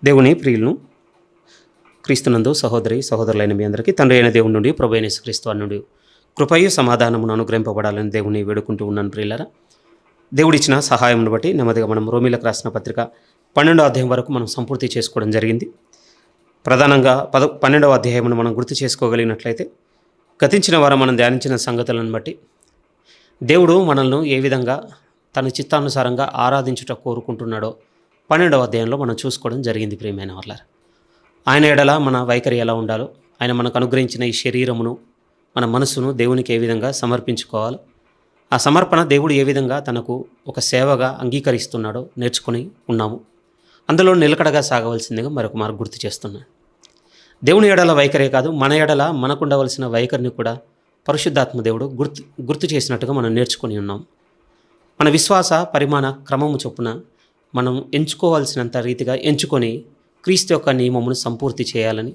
దేవుని ప్రియులను క్రీస్తునందు సహోదరి సహోదరులైన మీ అందరికీ తండ్రి అయిన దేవుని నుండి ప్రభు అయిన యేసుక్రీస్తు నుండి కృపయు సమాధానమును అనుగ్రహింపబడాలని దేవుని వేడుకుంటూ ఉన్నాను. ప్రియులారా, దేవుడిచ్చిన సహాయమును బట్టి నెమ్మదిగా మనం రోమీలకు రాసిన పత్రిక 12వ అధ్యాయం వరకు మనం సంపూర్తి చేసుకోవడం జరిగింది. ప్రధానంగా 12వ అధ్యాయమును మనం గుర్తు చేసుకోగలిగినట్లయితే గతించిన వారం మనం ధ్యానించిన సంగతులను బట్టి దేవుడు మనల్ని ఏ విధంగా తన చిత్తానుసారంగా ఆరాధించుట కోరుకుంటున్నాడో 12వ అధ్యాయంలో మనం చూసుకోవడం జరిగింది. ప్రియమైన వాళ్ళారా, ఆయన ఎడల మన వైఖరి ఎలా ఉండాలో, ఆయన మనకు అనుగ్రహించిన ఈ శరీరమును మన మనసును దేవునికి ఏ విధంగా సమర్పించుకోవాలో, ఆ సమర్పణ దేవుడు ఏ విధంగా తనకు ఒక సేవగా అంగీకరిస్తున్నాడో నేర్చుకుని ఉన్నాము. అందులో నిలకడగా సాగవలసిందిగా మరొక మార్గం గుర్తు చేస్తున్నాను. దేవుని ఎడల వైఖరే కాదు, మన ఎడల మనకుండవలసిన వైఖరిని కూడా పరిశుద్ధాత్మ దేవుడు గుర్తు చేసినట్టుగా మనం నేర్చుకుని ఉన్నాం. మన విశ్వాస పరిమాణ క్రమము చొప్పున మనం ఎంచుకోవాల్సినంత రీతిగా ఎంచుకొని క్రీస్తు యొక్క నియమమును సంపూర్తి చేయాలని,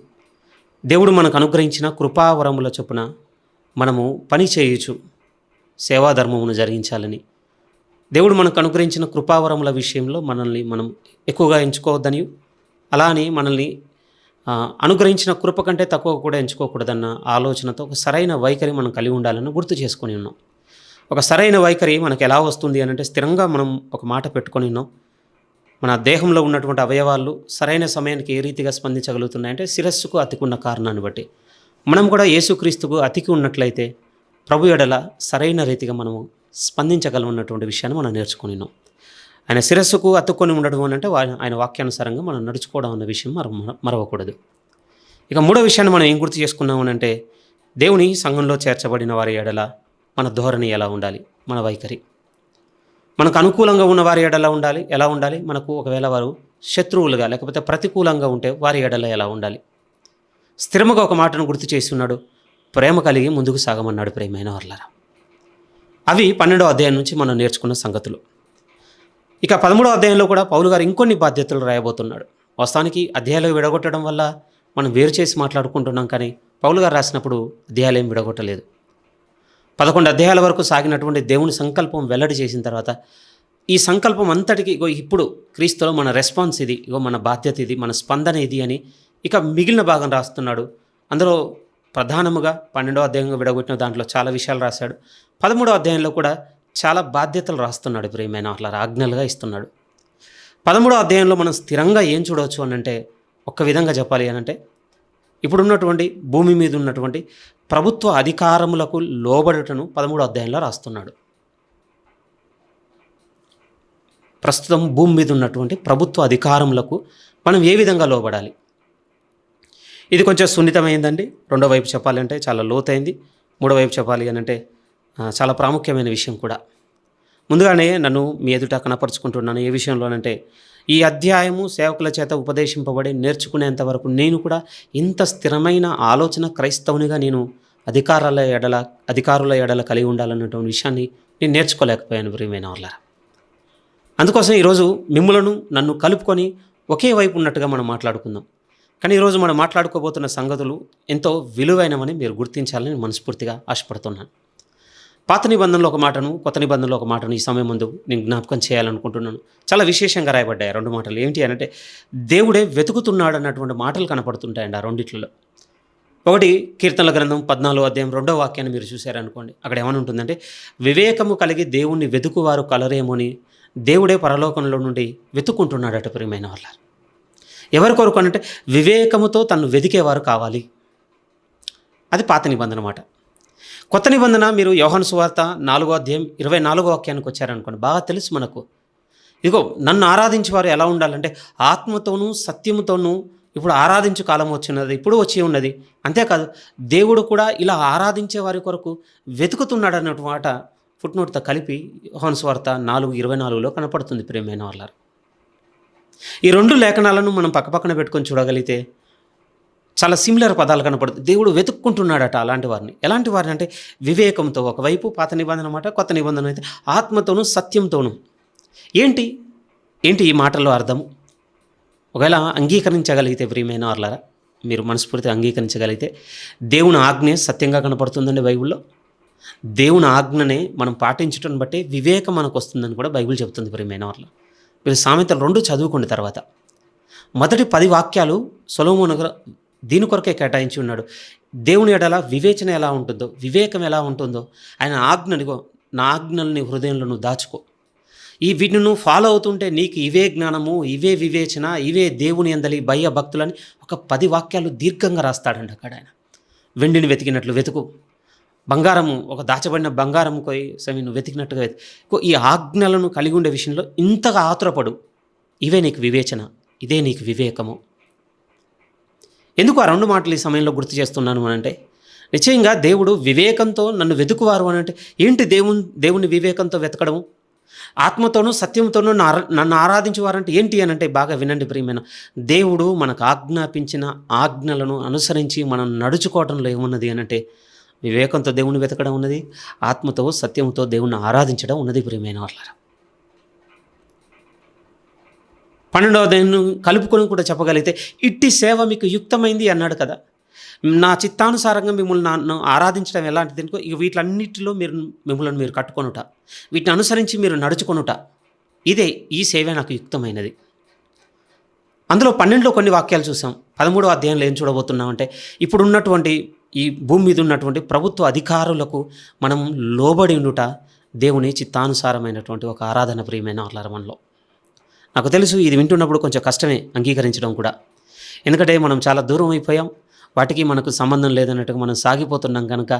దేవుడు మనకు అనుగ్రహించిన కృపావరముల చొప్పున మనము పని చేయుచు సేవాధర్మమును జరిగించాలని, దేవుడు మనకు అనుగ్రహించిన కృపావరముల విషయంలో మనల్ని మనం ఎక్కువగా ఎంచుకోవద్దని, అలా అని మనల్ని అనుగ్రహించిన కృప కంటే తక్కువ కూడా ఎంచుకోకూడదన్న ఆలోచనతో ఒక సరైన వైఖరి మనం కలిగి ఉండాలని గుర్తు చేసుకొని ఉన్నాం. ఒక సరైన వైఖరి మనకు ఎలా వస్తుంది అని అంటే, స్థిరంగా మనం ఒక మాట పెట్టుకొని ఉన్నాం. మన దేహంలో ఉన్నటువంటి అవయవాలు సరైన సమయానికి ఏ రీతిగా స్పందించగలుగుతున్నాయంటే శిరస్సుకు అతికున్న కారణాన్ని బట్టి మనం కూడా యేసుక్రీస్తుకు అతికి ఉన్నట్లయితే ప్రభు ఎడల సరైన రీతిగా మనము స్పందించగలమన్నటువంటి విషయాన్ని మనం నేర్చుకుని ఉన్నాం. ఆయన శిరస్సుకు అతుక్కొని ఉండడం అని అంటే ఆయన వాక్యానుసారంగా మనం నడుచుకోవడం అన్న విషయం మరవకూడదు. ఇక మూడో విషయాన్ని మనం ఏం గుర్తు చేసుకున్నాము అంటే, దేవుని సంఘంలో చేర్చబడిన వారి ఎడల మన ధోరణి ఎలా ఉండాలి, మన వైఖరి. మనకు అనుకూలంగా ఉన్న వారి ఎడల ఎలా ఉండాలి, మనకు ఒకవేళ వారు శత్రువులుగా లేకపోతే ప్రతికూలంగా ఉంటే వారి ఎడల ఎలా ఉండాలి. స్థిరముగా ఒక మాటను గుర్తు చేసి ఉన్నాడు, ప్రేమ కలిగి ముందుకు సాగమన్నాడు. ప్రేమైన వర్లారా, అవి 12వ అధ్యాయం నుంచి మనం నేర్చుకున్న సంగతులు. ఇక 13వ అధ్యాయంలో కూడా పౌలు గారు ఇంకొన్ని బాధ్యతలు రాయబోతున్నాడు. వాస్తవానికి అధ్యాయాలు విడగొట్టడం వల్ల మనం వేరు చేసి మాట్లాడుకుంటున్నాం, కానీ పౌలు గారు రాసినప్పుడు అధ్యాయాలు ఏం విడగొట్టలేదు. 11 అధ్యాయాల వరకు సాగినటువంటి దేవుని సంకల్పం వెల్లడి చేసిన తర్వాత ఈ సంకల్పం అంతటికి ఇప్పుడు క్రీస్తులో మన రెస్పాన్స్ ఇది, మన బాధ్యత ఇది, మన స్పందన ఇది అని ఇక మిగిలిన భాగం రాస్తున్నాడు. అందులో ప్రధానముగా 12వ అధ్యాయంగా విడగొట్టిన దాంట్లో చాలా విషయాలు రాశాడు. 13వ అధ్యాయంలో కూడా చాలా బాధ్యతలు రాస్తున్నాడు. ప్రియమైన అట్లా ఆజ్ఞలుగా ఇస్తున్నాడు. 13వ అధ్యాయంలో మనం స్థిరంగా ఏం చూడవచ్చు అని అంటే, ఒక్క విధంగా చెప్పాలి అని అంటే, ఇప్పుడున్నటువంటి భూమి మీద ఉన్నటువంటి ప్రభుత్వ అధికారములకు లోబడుటను 13వ అధ్యాయంలో రాస్తున్నాడు. ప్రస్తుతం భూమి మీద ఉన్నటువంటి ప్రభుత్వ అధికారములకు మనం ఏ విధంగా లోబడాలి. ఇది కొంచెం సున్నితమైందండి. రెండో వైపు చెప్పాలంటే చాలా లోతైంది. మూడో వైపు చెప్పాలి అని అంటే చాలా ప్రాముఖ్యమైన విషయం కూడా. ముందుగానే నన్ను మీ ఎదుట కనపరుచుకుంటున్నాను. ఏ విషయంలోనంటే, ఈ అధ్యాయము సేవకుల చేత ఉపదేశింపబడి నేర్చుకునేంత వరకు నేను కూడా ఇంత స్థిరమైన ఆలోచన క్రైస్తవునిగా నేను అధికారుల ఎడల కలిగి ఉండాలన్నటువంటి విషయాన్ని నేను నేర్చుకోలేకపోయాను. ప్రియమైన వాళ్ళారా, అందుకోసం ఈరోజు మిమ్ములను నన్ను కలుపుకొని ఒకే వైపు ఉన్నట్టుగా మనం మాట్లాడుకుందాం. కానీ ఈరోజు మనం మాట్లాడుకోబోతున్న సంగతులు ఎంతో విలువైనవని మీరు గుర్తించాలని మనస్ఫూర్తిగా ఆశపడుతున్నాను. పాత నిబంధనలో ఒక మాటను, కొత్త నిబంధనలో ఒక మాటను ఈ సమయం ముందు నేను జ్ఞాపకం చేయాలనుకుంటున్నాను. చాలా విశేషంగా రాయబడ్డాయి 2 మాటలు. ఏంటి అనంటే, దేవుడే వెతుకుతున్నాడు అన్నటువంటి మాటలు కనపడుతుంటాయండి ఆ రెండిట్లలో. ఒకటి కీర్తనల గ్రంథం 14వ అధ్యాయం 2వ వాక్యాన్ని మీరు చూశారనుకోండి. అక్కడ ఏమని ఉంటుందంటే, వివేకము కలిగి దేవుణ్ణి వెతుకువారు కలరేమోని దేవుడే పరలోకంలో నుండి వెతుక్కుంటున్నాడట. ప్రియమైన వాళ్ళ, ఎవరి కొరకు అనంటే వివేకముతో తను వెతికేవారు కావాలి. అది పాత నిబంధన మాట. కొత్త నిబంధన మీరు యోహాను సువార్త 4వ అధ్యాయం 24వ వాక్యానికి వచ్చారనుకోండి, బాగా తెలుసు మనకు. ఇదిగో నన్ను ఆరాధించే వారు ఎలా ఉండాలంటే ఆత్మతోనూ సత్యముతోనూ. ఇప్పుడు ఆరాధించు కాలం వచ్చినది, ఇప్పుడు వచ్చి ఉన్నది. అంతేకాదు, దేవుడు కూడా ఇలా ఆరాధించే వారి కొరకు వెతుకుతున్నాడు అన్నట్టు మాట ఫుట్నోట్తో కలిపి యోహాను సువార్త 4:24లో కనపడుతుంది. ప్రియమైన వాళ్ళారు, ఈ 2 లేఖనాలను మనం పక్కపక్కన పెట్టుకొని చూడగలిగితే చాలా సిమిలర్ పదాలు కనపడుతుంది. దేవుడు వెతుక్కుంటున్నాడట అలాంటి వారిని. ఎలాంటి వారిని అంటే వివేకంతో. ఒకవైపు పాత నిబంధన మాట, కొత్త నిబంధన అయితే ఆత్మతోనూ సత్యంతోనూ. ఏంటి ఈ మాటల్లో అర్థము? ఒకవేళ అంగీకరించగలిగితే ప్రియమైన వాళ్ళారా, మీరు మనస్ఫూర్తిగా అంగీకరించగలిగితే దేవుని ఆజ్ఞ సత్యంగా కనపడుతుందండి బైబిల్లో. దేవుని ఆజ్ఞనే మనం పాటించడం బట్టి వివేకం మనకు వస్తుందని కూడా బైబిల్ చెబుతుంది. ప్రియమైన వాళ్ళ, మీరు సామెతలు 2 చదువుకోండి. తర్వాత మొదటి 10 వాక్యాలు సొలొమోను దీని కొరకే కేటాయించి ఉన్నాడు. దేవుని ఎడల వివేచన ఎలా ఉంటుందో, వివేకం ఎలా ఉంటుందో, ఆయన ఆజ్ఞనిగో, నా ఆజ్ఞలు నీ హృదయంలో నువ్వు దాచుకో, వీటిని నువ్వు ఫాలో అవుతుంటే నీకు ఇవే జ్ఞానము, ఇవే వివేచన, ఇవే దేవుని యందలి భయ భక్తులని ఒక 10 వాక్యాలు దీర్ఘంగా రాస్తాడండి అక్కడ ఆయన. వెండిని వెతికినట్లు వెతుకు, బంగారము ఒక దాచబడిన బంగారం కోసం నువ్వు వెతికినట్టుగా వెతుకు. ఈ ఆజ్ఞలను కలిగి ఉండే విషయంలో ఇంతగా ఆతురపడు, ఇవే నీకు వివేచన, ఇదే నీకు వివేకము. ఎందుకు ఆ 2 మాటలు ఈ సమయంలో గుర్తు చేస్తున్నాను అనంటే, నిశ్చయంగా దేవుడు వివేకంతో నన్ను వెతుకువారు అనంటే ఏంటి? దేవుని వివేకంతో వెతకడము, ఆత్మతోనూ సత్యంతోనూ నన్ను ఆరాధించేవారంటే ఏంటి అనంటే, బాగా వినండి ప్రియమైన, దేవుడు మనకు ఆజ్ఞాపించిన ఆజ్ఞలను అనుసరించి మనం నడుచుకోవడంలో ఏమున్నది అనంటే, వివేకంతో దేవుని వెతకడం ఉన్నది, ఆత్మతో సత్యంతో దేవుణ్ణి ఆరాధించడం ఉన్నది ప్రియమైన వాళ్ళారా. 12వ అధ్యాయం కలుపుకొని కూడా చెప్పగలిగితే, ఇట్టి సేవ మీకు యుక్తమైంది అన్నాడు కదా. నా చిత్తానుసారంగా మిమ్మల్ని నన్ను ఆరాధించడం ఎలాంటిది అనుకో, ఇక వీటిలన్నిటిలో మిమ్మల్ని మీరు కట్టుకొనుట, వీటిని అనుసరించి మీరు నడుచుకొనుట, ఈ సేవే నాకు యుక్తమైనది. అందులో 12లో కొన్ని వాక్యాలు చూసాం. 13వ అధ్యాయంలో ఏం చూడబోతున్నామంటే, ఇప్పుడు ఉన్నటువంటి ఈ భూమి మీద ఉన్నటువంటి ప్రభుత్వ అధికారులకు మనం లోబడి ఉండుట దేవుని చిత్తానుసారమైనటువంటి ఒక ఆరాధన ప్రియమైన వాళ్ళ మనలో. నాకు తెలుసు ఇది వింటున్నప్పుడు కొంచెం కష్టమే అంగీకరించడం కూడా, ఎందుకంటే మనం చాలా దూరం అయిపోయాం, వాటికి మనకు సంబంధం లేదన్నట్టుగా మనం సాగిపోతున్నాం కనుక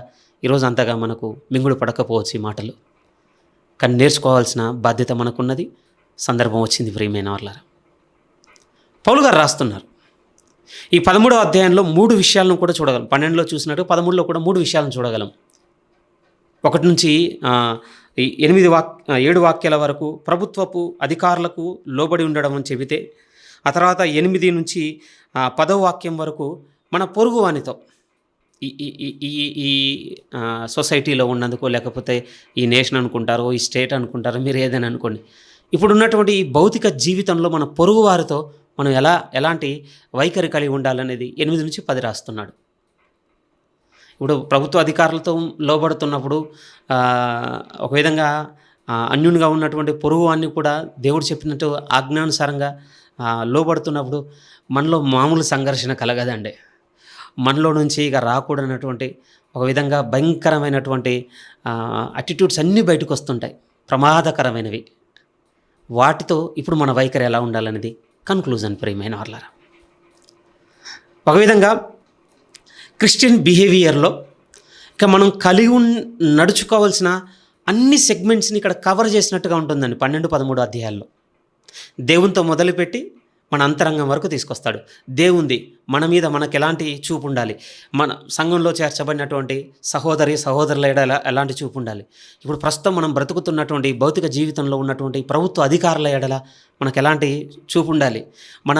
ఈరోజు అంతగా మనకు మింగుడు పడకపోవచ్చు ఈ మాటలు. కానీ నేర్చుకోవాల్సిన బాధ్యత మనకున్నది, సందర్భం వచ్చింది ప్రియమైన వాళ్ళారా. పౌలు గారు రాస్తున్నారు ఈ 13వ అధ్యాయంలో 3 విషయాలను కూడా చూడగలం. 12లో చూసినట్టు 13లో కూడా 3 విషయాలను చూడగలం. 1 నుంచి 7 వాక్యాల వరకు ప్రభుత్వపు అధికారులకు లోబడి ఉండడం అని చెబితే, ఆ తర్వాత 8 నుంచి 10వ వాక్యం వరకు మన పొరుగువానితో ఈ సొసైటీలో ఉన్నందుకో, లేకపోతే ఈ నేషన్ అనుకుంటారో, ఈ స్టేట్ అనుకుంటారో, మీరు ఏదైనా అనుకోండి, ఇప్పుడు ఉన్నటువంటి ఈ భౌతిక జీవితంలో మన పొరుగు వారితో మనం ఎలాంటి వైఖరి కలిగి ఉండాలనేది 8 నుంచి 10 రాస్తున్నాడు. ఇప్పుడు ప్రభుత్వ అధికారులతో లోబడుతున్నప్పుడు ఒక విధంగా అన్యునిగా ఉన్నటువంటి పొరుగువాన్ని కూడా దేవుడు చెప్పినట్టు ఆజ్ఞానుసారంగా లోబడుతున్నప్పుడు మనలో మామూలు సంఘర్షణ కలగదండి. మనలో నుంచి ఇక రాకూడనటువంటి ఒక విధంగా భయంకరమైనటువంటి అటిట్యూడ్స్ అన్నీ బయటకు వస్తుంటాయి, ప్రమాదకరమైనవి. వాటితో ఇప్పుడు మన వైఖరి ఎలా ఉండాలనేది కన్క్లూజన్ ప్రియమైన వాళ్ళారా. ఒక విధంగా క్రిస్టియన్ బిహేవియర్లో ఇక మనం కలిగి నడుచుకోవాల్సిన అన్ని సెగ్మెంట్స్ని ఇక్కడ కవర్ చేసినట్టుగా ఉంటుందండి 12-13 అధ్యాయాల్లో. దేవునితో మొదలుపెట్టి మన అంతరంగం వరకు తీసుకొస్తాడు. దేవుంది మన మీద మనకు ఎలాంటి చూపు ఉండాలి, మన సంఘంలో చేర్చబడినటువంటి సహోదరుల ఎలాంటి చూపు ఉండాలి, ఇప్పుడు ప్రస్తుతం మనం బ్రతుకుతున్నటువంటి భౌతిక జీవితంలో ఉన్నటువంటి ప్రభుత్వ అధికారుల ఎడల మనకు ఎలాంటి చూపు ఉండాలి, మన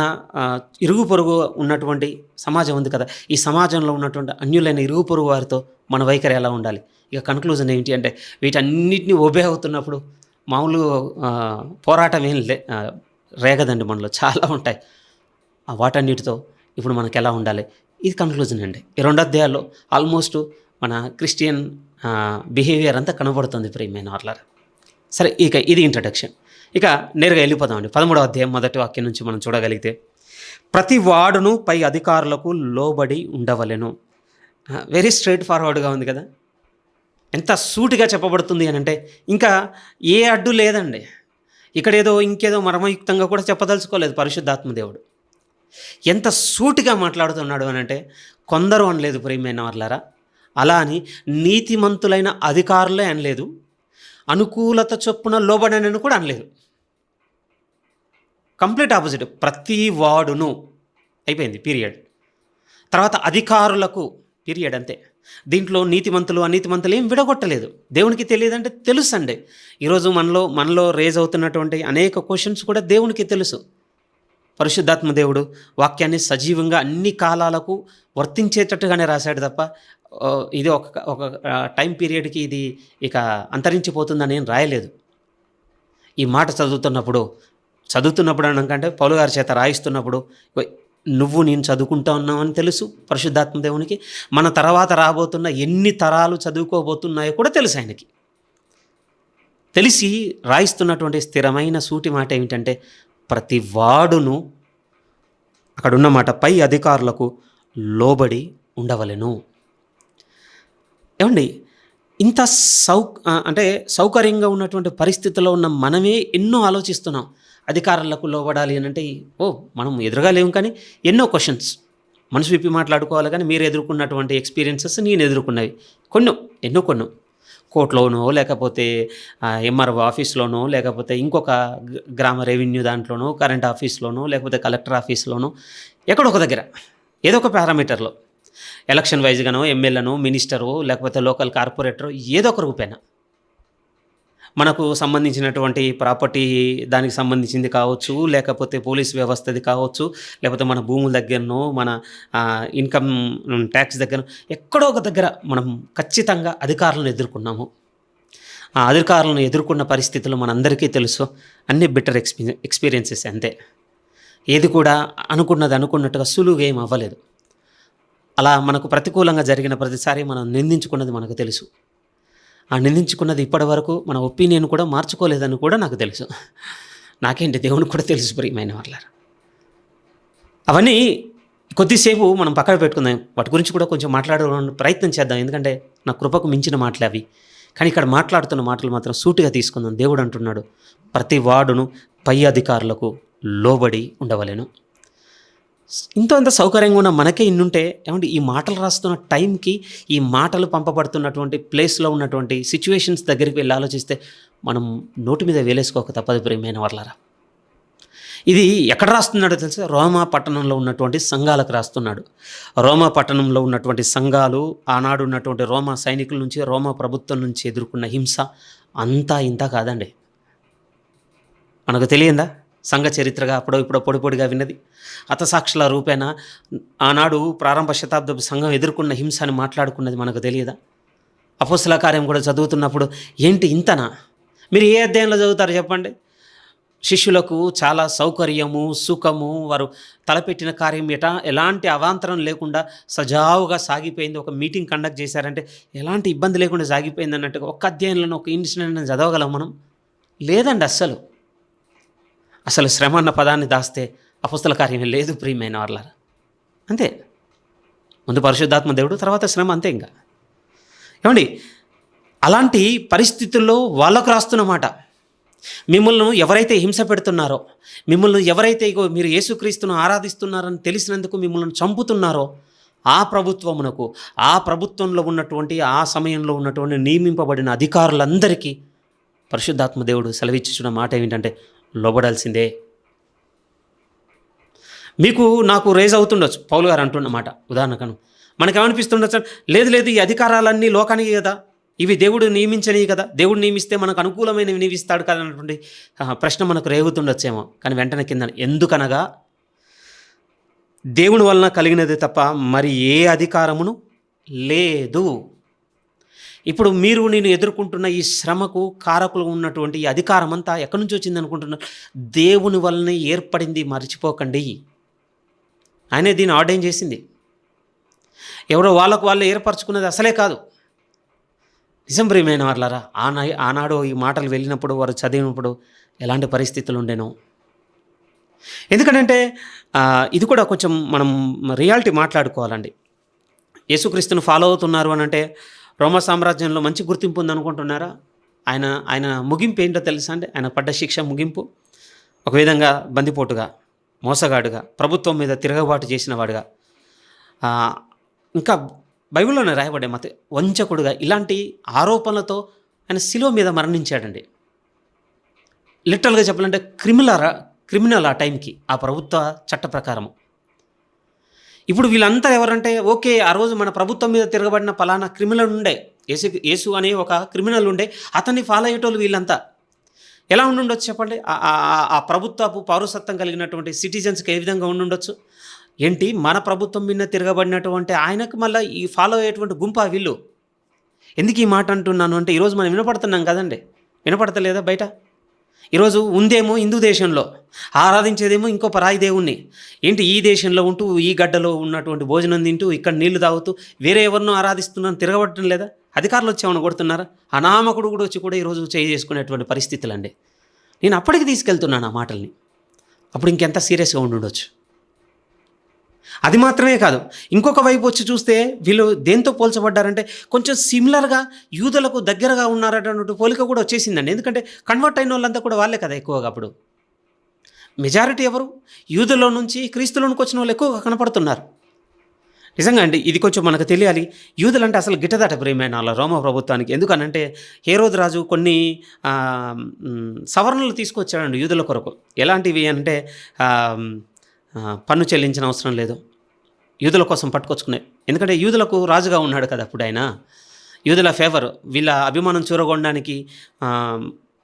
ఇరుగు పొరుగు ఉన్నటువంటి సమాజం ఉంది కదా, ఈ సమాజంలో ఉన్నటువంటి అన్యులైన ఇరుగు పొరుగు వారితో మన వైఖరి ఎలా ఉండాలి. ఇక కన్క్లూజన్ ఏంటి అంటే, వీటన్నిటిని ఒబే అవుతున్నప్పుడు మామూలు పోరాటం ఏం రేగదండి, మనలో చాలా ఉంటాయి. వాటన్నిటితో ఇప్పుడు మనకు ఎలా ఉండాలి, ఇది కన్క్లూజన్ అండి. ఈ 2 అధ్యాయాల్లో ఆల్మోస్ట్ మన క్రిస్టియన్ బిహేవియర్ అంతా కనబడుతుంది ప్రియమైన వాళ్ళారా. సరే, ఇక ఇది ఇంట్రడక్షన్. ఇక నేరుగా వెళ్ళిపోదామండి 13వ అధ్యాయం 1వ వాక్యం నుంచి మనం చూడగలిగితే, ప్రతి వాడును పై అధికారులకు లోబడి ఉండవలెను. వెరీ స్ట్రైట్ ఫార్వర్డ్గా ఉంది కదా, ఎంత సూటిగా చెప్పబడుతుంది అని అంటే ఇంకా ఏ అడ్డు లేదండి. ఇక్కడ ఇంకేదో మర్మయుక్తంగా కూడా చెప్పదలుచుకోలేదు పరిశుద్ధాత్మ దేవుడు. ఎంత సూటిగా మాట్లాడుతున్నాడు అని అంటే, కొందరు అనలేదు ప్రియమైన వాళ్ళారా, అలా అని నీతిమంతులైన అధికారులే అనలేదు, అనుకూలత చొప్పున లోబడనని కూడా అనలేదు. Complete opposite. ప్రతి వాడును అయిపోయింది, పీరియడ్. తర్వాత అధికారులకు పీరియడ్, అంతే. దీంట్లో నీతిమంతులు అనీతిమంతులు ఏం విడగొట్టలేదు. దేవునికి తెలియదంటే తెలుసు అండి. ఈరోజు మనలో రేజ్ అవుతున్నటువంటి అనేక క్వశ్చన్స్ కూడా దేవునికి తెలుసు. పరిశుద్ధాత్మ దేవుడు వాక్యాన్ని సజీవంగా అన్ని కాలాలకు వర్తించేటట్టుగానే రాశాడు తప్ప ఇది ఒక టైం పీరియడ్కి ఇది ఇక అంతరించిపోతుందని ఏం రాయలేదు. ఈ మాట చదువుతున్నప్పుడు అనకంటే పౌలు గారి చేత రాయిస్తున్నప్పుడు, నేను చదువుకుంటా ఉన్నామని తెలుసు పరిశుద్ధాత్మ దేవునికి. మన తర్వాత రాబోతున్న ఎన్ని తరాలు చదువుకోబోతున్నాయో కూడా తెలుసు ఆయనకి. తెలిసి రాయిస్తున్నటువంటి స్థిరమైన సూటి మాట ఏమిటంటే, ప్రతి వాడును అక్కడ ఉన్నమాట పై అధికారులకు లోబడి ఉండవలెను. ఏమండి, ఇంత అంటే సౌకర్యంగా ఉన్నటువంటి పరిస్థితుల్లో ఉన్న మనమే ఎన్నో ఆలోచిస్తున్నాం. అధికారులకు లోబడాలి అని అంటే మనం ఎదురుగా లేము, కానీ ఎన్నో క్వశ్చన్స్ మనసు విప్పి మాట్లాడుకోవాలి. కానీ మీరు ఎదుర్కొన్నటువంటి ఎక్స్పీరియన్సెస్ నేను ఎదుర్కొన్నవి ఎన్నో కోర్టులోనో, లేకపోతే ఎంఆర్ఓ ఆఫీస్లోనో, లేకపోతే ఇంకొక గ్రామ రెవెన్యూ దాంట్లోనో, కరెంట్ ఆఫీస్లోనో, లేకపోతే కలెక్టర్ ఆఫీస్లోనో, ఎక్కడో ఒక దగ్గర ఏదో ఒక పారామీటర్లో ఎలక్షన్ వైజ్గానో, ఎమ్మెల్యేనో, మినిస్టరో, లేకపోతే లోకల్ కార్పొరేటరో, ఏదో ఒక రూపేణ మనకు సంబంధించినటువంటి ప్రాపర్టీ దానికి సంబంధించింది కావచ్చు, లేకపోతే పోలీస్ వ్యవస్థది కావచ్చు, లేకపోతే మన భూముల దగ్గరనో, మన ఇన్కమ్ ట్యాక్స్ దగ్గర, ఎక్కడో ఒక దగ్గర మనం ఖచ్చితంగా అధికారులను ఎదుర్కొన్నాము. ఆ అధికారులను ఎదుర్కొన్న పరిస్థితులు మనందరికీ తెలుసు. అన్ని బెటర్ ఎక్స్పీరియన్సెస్ అంతే. ఏది కూడా అనుకున్నట్టుగా సులువుగా ఏం అవ్వలేదు. అలా మనకు ప్రతికూలంగా జరిగిన ప్రతిసారి మనం నిందించుకున్నది మనకు తెలుసు. ఆ నిందించుకున్నది ఇప్పటి వరకు మన ఒపీనియన్ కూడా మార్చుకోలేదని కూడా నాకు తెలుసు. నాకేంటి, దేవునికి కూడా తెలుసు ప్రియమైన వాళ్ళారా. అవన్నీ కొద్దిసేపు మనం పక్కన పెట్టుకుందాం. వాటి గురించి కూడా కొంచెం మాట్లాడడానికి ప్రయత్నం చేద్దాం. ఎందుకంటే నా కృపకు మించిన మాటలు అవి. కానీ ఇక్కడ మాట్లాడుతున్న మాటలు మాత్రం సూటిగా తీసుకుందాం. దేవుడు అంటున్నాడు, ప్రతి వాడును పై అధికారులకు లోబడి ఉండవలెను. ఇంత సౌకర్యంగా ఉన్న మనకే ఇన్నుంటే ఏమంటే, ఈ మాటలు రాస్తున్న టైంకి, ఈ మాటలు పంపబడుతున్నటువంటి ప్లేస్లో ఉన్నటువంటి సిచ్యువేషన్స్ దగ్గరికి వెళ్ళి ఆలోచిస్తే మనం నోటి మీద వేలేసుకోక తప్పదు ప్రియమైన వాళ్ళారా. ఇది ఎక్కడ రాస్తున్నాడో తెలుసా? రోమా పట్టణంలో ఉన్నటువంటి సంఘాలకు రాస్తున్నాడు. రోమా పట్టణంలో ఉన్నటువంటి సంఘాలు ఆనాడు ఉన్నటువంటి రోమా సైనికుల నుంచి, రోమా ప్రభుత్వం నుంచి ఎదుర్కొన్న హింస అంతా ఇంత కాదండి. మనకు తెలియందా? సంఘ చరిత్రగా అప్పుడో ఇప్పుడో పొడిగా విన్నది. హతసాక్షుల రూపేణ ఆనాడు ప్రారంభ శతాబ్దపు సంఘం ఎదుర్కొన్న హింస అని మాట్లాడుకున్నది మనకు తెలియదా? అపోస్తల కార్యం కూడా చదువుతున్నప్పుడు ఏంటి ఇంతనా? మీరు ఏ అధ్యాయంలో చదువుతారు చెప్పండి? శిష్యులకు చాలా సౌకర్యము, సుఖము, వారు తలపెట్టిన కార్యం ఎలాంటి అవాంతరం లేకుండా సజావుగా సాగిపోయింది. ఒక మీటింగ్ కండక్ట్ చేశారంటే ఎలాంటి ఇబ్బంది లేకుండా సాగిపోయింది అన్నట్టుగా ఒక్క అధ్యాయంలో ఒక ఇన్సిడెంట్ చదవగలం మనం? లేదండి. అసలు శ్రమ అన్న పదాన్ని దాస్తే అపోస్తల కార్యం లేదు ప్రియమైన వాళ్ళారా. అంతే. ముందు పరిశుద్ధాత్మ దేవుడు, తర్వాత శ్రమ, అంతే. ఇంకా ఏమండి, అలాంటి పరిస్థితుల్లో వాళ్ళకు రాస్తున్నమాట. మిమ్మల్ని ఎవరైతే హింస పెడుతున్నారో, మిమ్మల్ని ఎవరైతే మీరు యేసుక్రీస్తును ఆరాధిస్తున్నారని తెలిసినందుకు మిమ్మల్ని చంపుతున్నారో, ఆ ప్రభుత్వమునకు, ఆ ప్రభుత్వంలో ఉన్నటువంటి, ఆ సమయంలో ఉన్నటువంటి నియమింపబడిన అధికారులందరికీ పరిశుద్ధాత్మ దేవుడు సెలవిచ్చుచున్న మాట ఏమిటంటే, లోబడాల్సిందే. మీకు నాకు రేజ్ అవుతుండొచ్చు పౌలు గారు అంటున్నమాట. ఉదాహరణకను మనకేమనిపిస్తుండొచ్చు, లేదు ఈ అధికారాలన్నీ లోకానికి కదా, ఇవి దేవుడు నియమించనివి కదా, దేవుడు నియమిస్తే మనకు అనుకూలమైనవి నియమిస్తాడు కదా అన్నటువంటి ప్రశ్న మనకు రేగుతుండొచ్చేమో. కానీ వెంటనే కింద, ఎందుకనగా దేవుని వలన కలిగినది తప్ప మరి ఏ అధికారమును లేదు. ఇప్పుడు నేను ఎదుర్కొంటున్న ఈ శ్రమకు కారకులు ఉన్నటువంటి ఈ అధికారం అంతా ఎక్కడి నుంచి వచ్చింది అనుకుంటున్నారు? దేవుని వల్లనే ఏర్పడింది, మర్చిపోకండి. ఆయనే దీన్ని ఆర్డైన్ చేసింది. ఎవరో వాళ్ళకు వాళ్ళు ఏర్పరచుకున్నది అసలే కాదు. నిజం ప్రియమైన వాళ్ళారా. ఆనాడు ఈ మాటలు వెళ్ళినప్పుడు, వారు చదివినప్పుడు ఎలాంటి పరిస్థితులు ఉండేనో. ఎందుకంటే ఇది కూడా కొంచెం మనం రియాలిటీ మాట్లాడుకోవాలండి. యేసుక్రీస్తును ఫాలో అవుతున్నారు అని అంటే రోమా సామ్రాజ్యంలో మంచి గుర్తింపు ఉందనుకుంటున్నారా? ఆయన ముగింపు ఏంటో తెలుసా అండి? ఆయన పడ్డ శిక్ష ముగింపు ఒక విధంగా బందిపోటుగా, మోసగాడుగా, ప్రభుత్వం మీద తిరగబాటు చేసిన వాడుగా, ఇంకా బైబిల్లోనే రాయబడే వంచకుడుగా, ఇలాంటి ఆరోపణలతో ఆయన శిలువ మీద మరణించాడండి. లిటరల్గా చెప్పాలంటే క్రిమినల్ ఆ టైంకి, ఆ ప్రభుత్వ చట్ట ప్రకారము. ఇప్పుడు వీళ్ళంతా ఎవరంటే, ఓకే, ఆ రోజు మన ప్రభుత్వం మీద తిరగబడిన పలానా క్రిమినల్ ఉండే, యేసు అనే ఒక క్రిమినల్ ఉండే, అతన్ని ఫాలో అయ్యేటోళ్ళు వీళ్ళంతా ఎలా ఉండుండొచ్చు చెప్పండి? ఆ ప్రభుత్వపు పౌరసత్వం కలిగినటువంటి సిటిజన్స్కి ఏ విధంగా ఉండుండొచ్చు? ఏంటి, మన ప్రభుత్వం మీద తిరగబడినటువంటి ఆయనకు మళ్ళీ ఈ ఫాలో అయ్యేటువంటి గుంపా వీళ్ళు? ఎందుకు ఈ మాట అంటున్నాను అంటే, ఈరోజు మనం వినపడుతున్నాం కదండి, వినపడతలేదా బయట? ఈరోజు ఉందేమో హిందూ దేశంలో, ఆరాధించేదేమో ఇంకో పరాయి దేవుణ్ణి. ఏంటి, ఈ దేశంలో ఉంటూ, ఈ గడ్డలో ఉన్నటువంటి భోజనం తింటూ, ఇక్కడ నీళ్లు తాగుతూ వేరే ఎవరినో ఆరాధిస్తున్నాను తిరగబడటం లేదా? అధికారులు వచ్చి ఏమైనా కొడుతున్నారా? అనామకుడు కూడా వచ్చి కూడా ఈరోజు చేసుకునేటువంటి పరిస్థితులు అండి. నేను అప్పటికి తీసుకెళ్తున్నాను ఆ మాటల్ని. అప్పుడు ఇంకెంత సీరియస్గా ఉండుండొచ్చు. అది మాత్రమే కాదు, ఇంకొక వైపు వచ్చి చూస్తే వీళ్ళు దేంతో పోల్చబడ్డారంటే కొంచెం సిమిలర్గా యూదులకు దగ్గరగా ఉన్నారన్నట్టు పోలిక కూడా వచ్చేసిందండి. ఎందుకంటే కన్వర్ట్ అయిన వాళ్ళంతా కూడా వాళ్ళే కదా ఎక్కువగా. అప్పుడు మెజారిటీ ఎవరు? యూదులో నుంచి క్రీస్తులోనికి వచ్చిన వాళ్ళు ఎక్కువగా కనపడుతున్నారు. నిజంగా అండి, ఇది కొంచెం మనకు తెలియాలి. యూదులంటే అసలు గిట్టదట ప్రియమైన వాళ్ళ రోమ ప్రభుత్వానికి. ఎందుకనంటే హేరోదు రాజు కొన్ని సవరణలు తీసుకొచ్చాడండి యూదుల కొరకు. ఎలాంటివి అంటే పన్ను చెల్లించిన అవసరం లేదు, యూదుల కోసం పట్టుకొచ్చుకునే. ఎందుకంటే యూదులకు రాజుగా ఉన్నాడు కదా అప్పుడు ఆయన. యూదుల ఫేవర్, వీళ్ళ అభిమానం చూరగొనడానికి